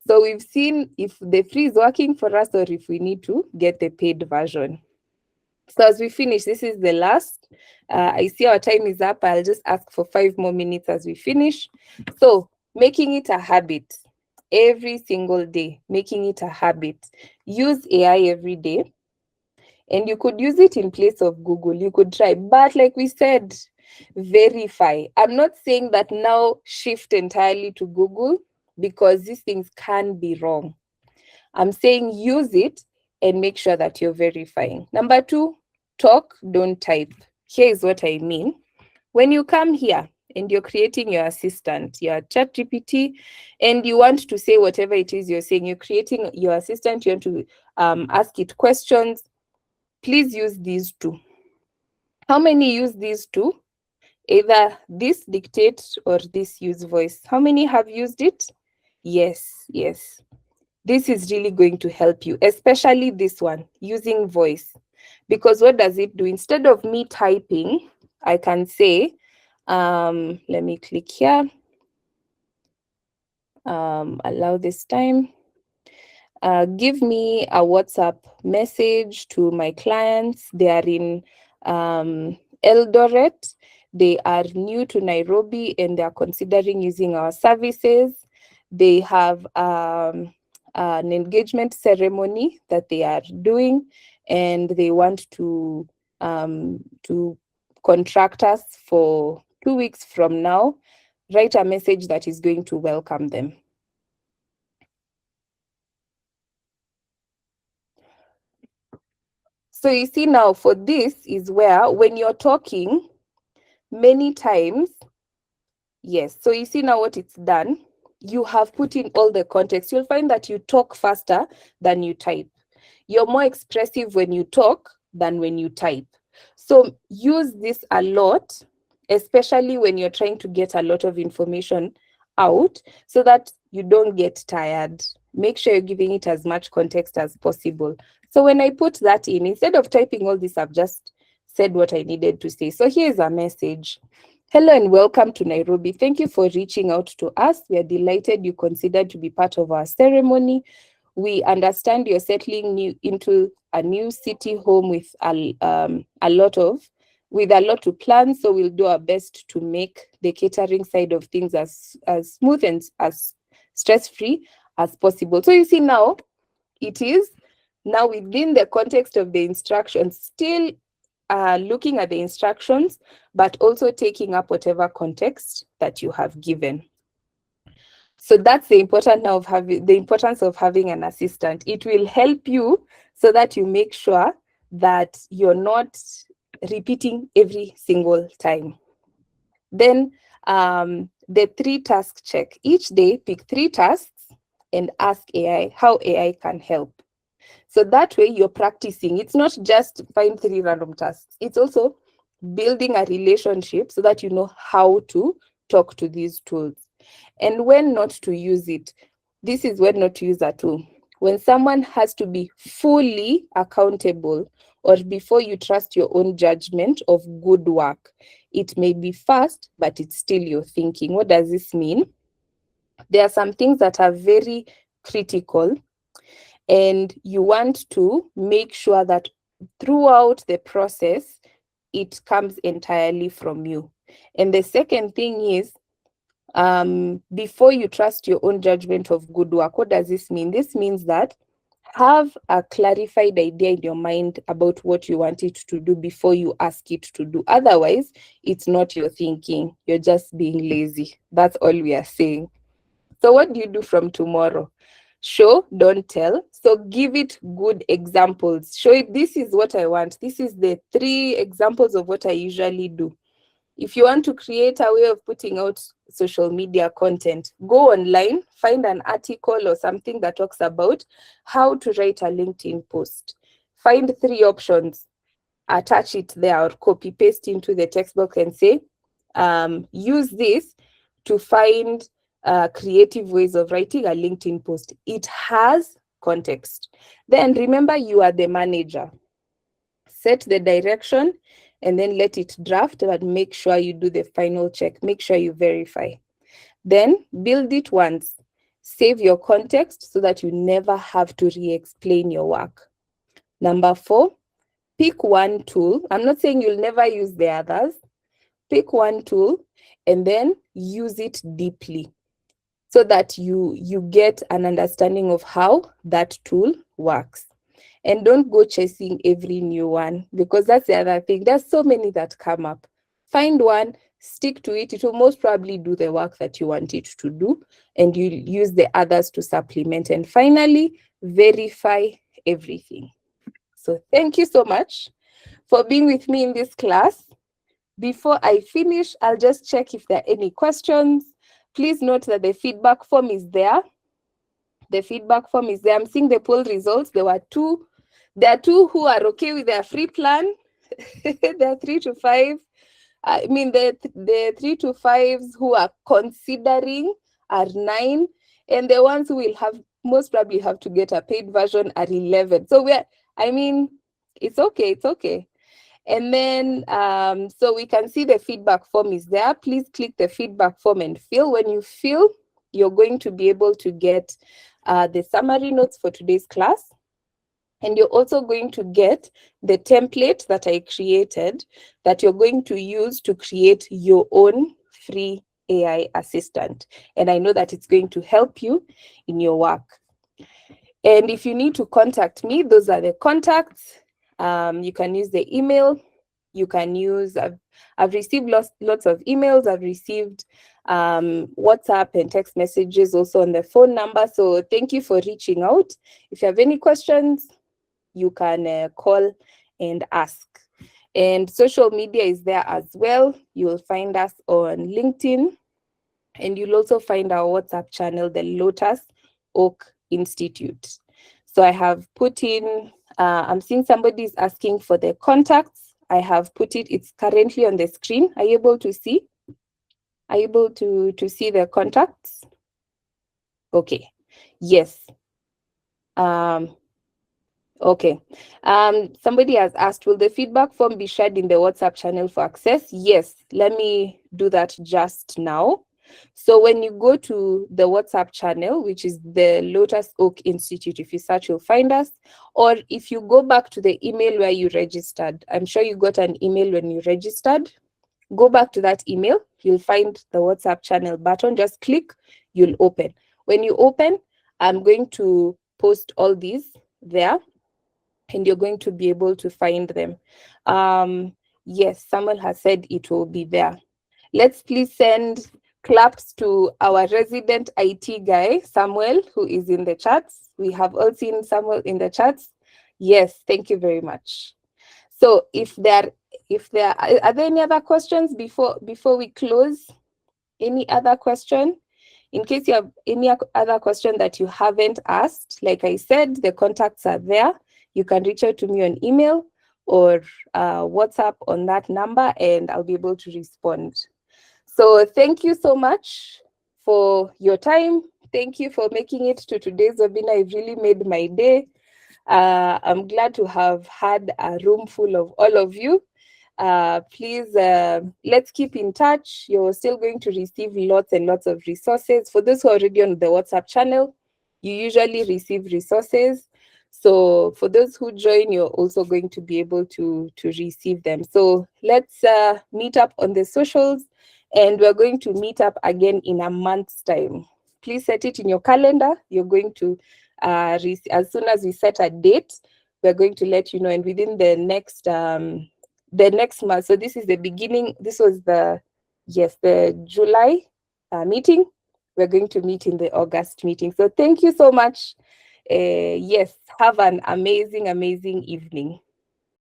So we've seen if the free is working for us or if we need to get the paid version. So as we finish, this is the last. I see our time is up. I'll just ask for 5 more minutes as we finish. So making it a habit every single day, making it a habit. Use AI every day. And you could use it in place of Google. You could try. But like we said, verify. I'm not saying that now shift entirely to Google because these things can be wrong. I'm saying use it and make sure that you're verifying. Number 2, talk, don't type. Here is what I mean. When you come here and you're creating your assistant, your ChatGPT, and you want to say whatever it is you're saying, you're creating your assistant, you want to ask it questions, please use these 2. How many use these 2? Either this dictate or this use voice. How many have used it? Yes, yes. This is really going to help you, especially this one, using voice. Because what does it do? Instead of me typing, I can say, let me click here, allow this time. Give me a WhatsApp message to my clients. They are in Eldoret. They are new to Nairobi and they are considering using our services. They have an engagement ceremony that they are doing and they want to contract us for 2 weeks from now. Write a message that is going to welcome them. So you see now for this is where when you're talking many times, yes. So you see now what it's done. you have put in all the context, you'll find that you talk faster than you type. You're more expressive when you talk than when you type. So use this a lot, especially when you're trying to get a lot of information out so that you don't get tired. Make sure you're giving it as much context as possible. So when I put that in, instead of typing all this, I've just said what I needed to say. So here's a message. Hello and welcome to Nairobi. Thank you for reaching out to us. We are delighted you considered to be part of our ceremony. We understand you're settling into a new city home with a lot to plan. So we'll do our best to make the catering side of things as smooth and as stress-free as possible. So you see now, it is now within the context of the instructions, still looking at the instructions, but also taking up whatever context that you have given. So that's the importance of having an assistant. It will help you so that you make sure that you're not repeating every single time. Then the 3-task check. Each day, pick 3 tasks and ask AI how AI can help. So that way you're practicing. It's not just find 3 random tasks. It's also building a relationship so that you know how to talk to these tools. And when not to use it. This is when not to use a tool. When someone has to be fully accountable or before you trust your own judgment of good work. It may be fast, but it's still your thinking. What does this mean? There are some things that are very critical, and you want to make sure that throughout the process, it comes entirely from you. And the second thing is, before you trust your own judgment of good work. What does this mean? This means that have a clarified idea in your mind about what you want it to do before you ask it to do. Otherwise, it's not your thinking. You're just being lazy. That's all we are saying. So what do you do from tomorrow? Show, don't tell. So give it good examples. Show it, this is what I want. This is the 3 examples of what I usually do. If you want to create a way of putting out social media content, go online, find an article or something that talks about how to write a LinkedIn post. Find 3 options, attach it there or copy paste into the text box and say, use this to find creative ways of writing a LinkedIn post. It has context. Then remember, you are the manager. Set the direction and then let it draft, but make sure you do the final check. Make sure you verify. Then build it once. Save your context so that you never have to re-explain your work. Number 4, pick one tool. I'm not saying you'll never use the others. Pick one tool and then use it deeply so that you get an understanding of how that tool works. And don't go chasing every new one, because that's the other thing. There's so many that come up. Find one, stick to it. It will most probably do the work that you want it to do, and you use the others to supplement. And finally, verify everything. So thank you so much for being with me in this class. Before I finish, I'll just check if there are any questions. Please note that the feedback form is there. The feedback form is there. I'm seeing the poll results. There are 2 who are okay with their free plan. There are 3 to 5. I mean, the 3 to 5s who are considering are 9, and the ones who will have most probably have to get a paid version are 11. So it's okay. It's okay. And then, so we can see the feedback form is there. Please click the feedback form and fill. When you fill, you're going to be able to get the summary notes for today's class. And you're also going to get the template that I created that you're going to use to create your own free AI assistant. And I know that it's going to help you in your work. And if you need to contact me, those are the contacts. You can use the email. You can use, I've received lots of emails. I've received WhatsApp and text messages also on the phone number. So thank you for reaching out. If you have any questions, you can call and ask. And social media is there as well. You will find us on LinkedIn, And you'll also find our WhatsApp channel, the Lotus Oak Institute. So I have put in, I'm seeing somebody is asking for the contacts. I have put it, it's currently on the screen. Are you able to see? Are you able to see the contacts? Okay, yes. Okay. Somebody has asked, will the feedback form be shared in the WhatsApp channel for access? Yes, let me do that just now. So when you go to the WhatsApp channel, which is the Lotus Oak Institute, if you search, you'll find us. Or if you go back to the email where you registered, I'm sure you got an email when you registered. Go back to that email, you'll find the WhatsApp channel button. Just click, you'll open. When you open, I'm going to post all these there, and you're going to be able to find them. Yes, someone has said it will be there. Let's please send claps to our resident IT guy, Samuel, who is in the chats. We have all seen Samuel in the chats. Yes, thank you very much. So if there are there any other questions before we close? Any other question? In case you have any other question that you haven't asked, like I said, the contacts are there. You can reach out to me on email or WhatsApp on that number, and I'll be able to respond. So thank you so much for your time. Thank you for making it to today's webinar. It really made my day. I'm glad to have had a room full of all of you. Please, let's keep in touch. You're still going to receive lots and lots of resources. For those who are already on the WhatsApp channel, you usually receive resources. So for those who join, you're also going to be able to receive them. So let's meet up on the socials, and we're going to meet up again in a month's time. Please set it in your calendar. You're going to, as soon as we set a date, we're going to let you know, and within the next month. So this is the beginning. This was the July meeting. We're going to meet in the August meeting. So thank you so much. Yes, have an amazing evening.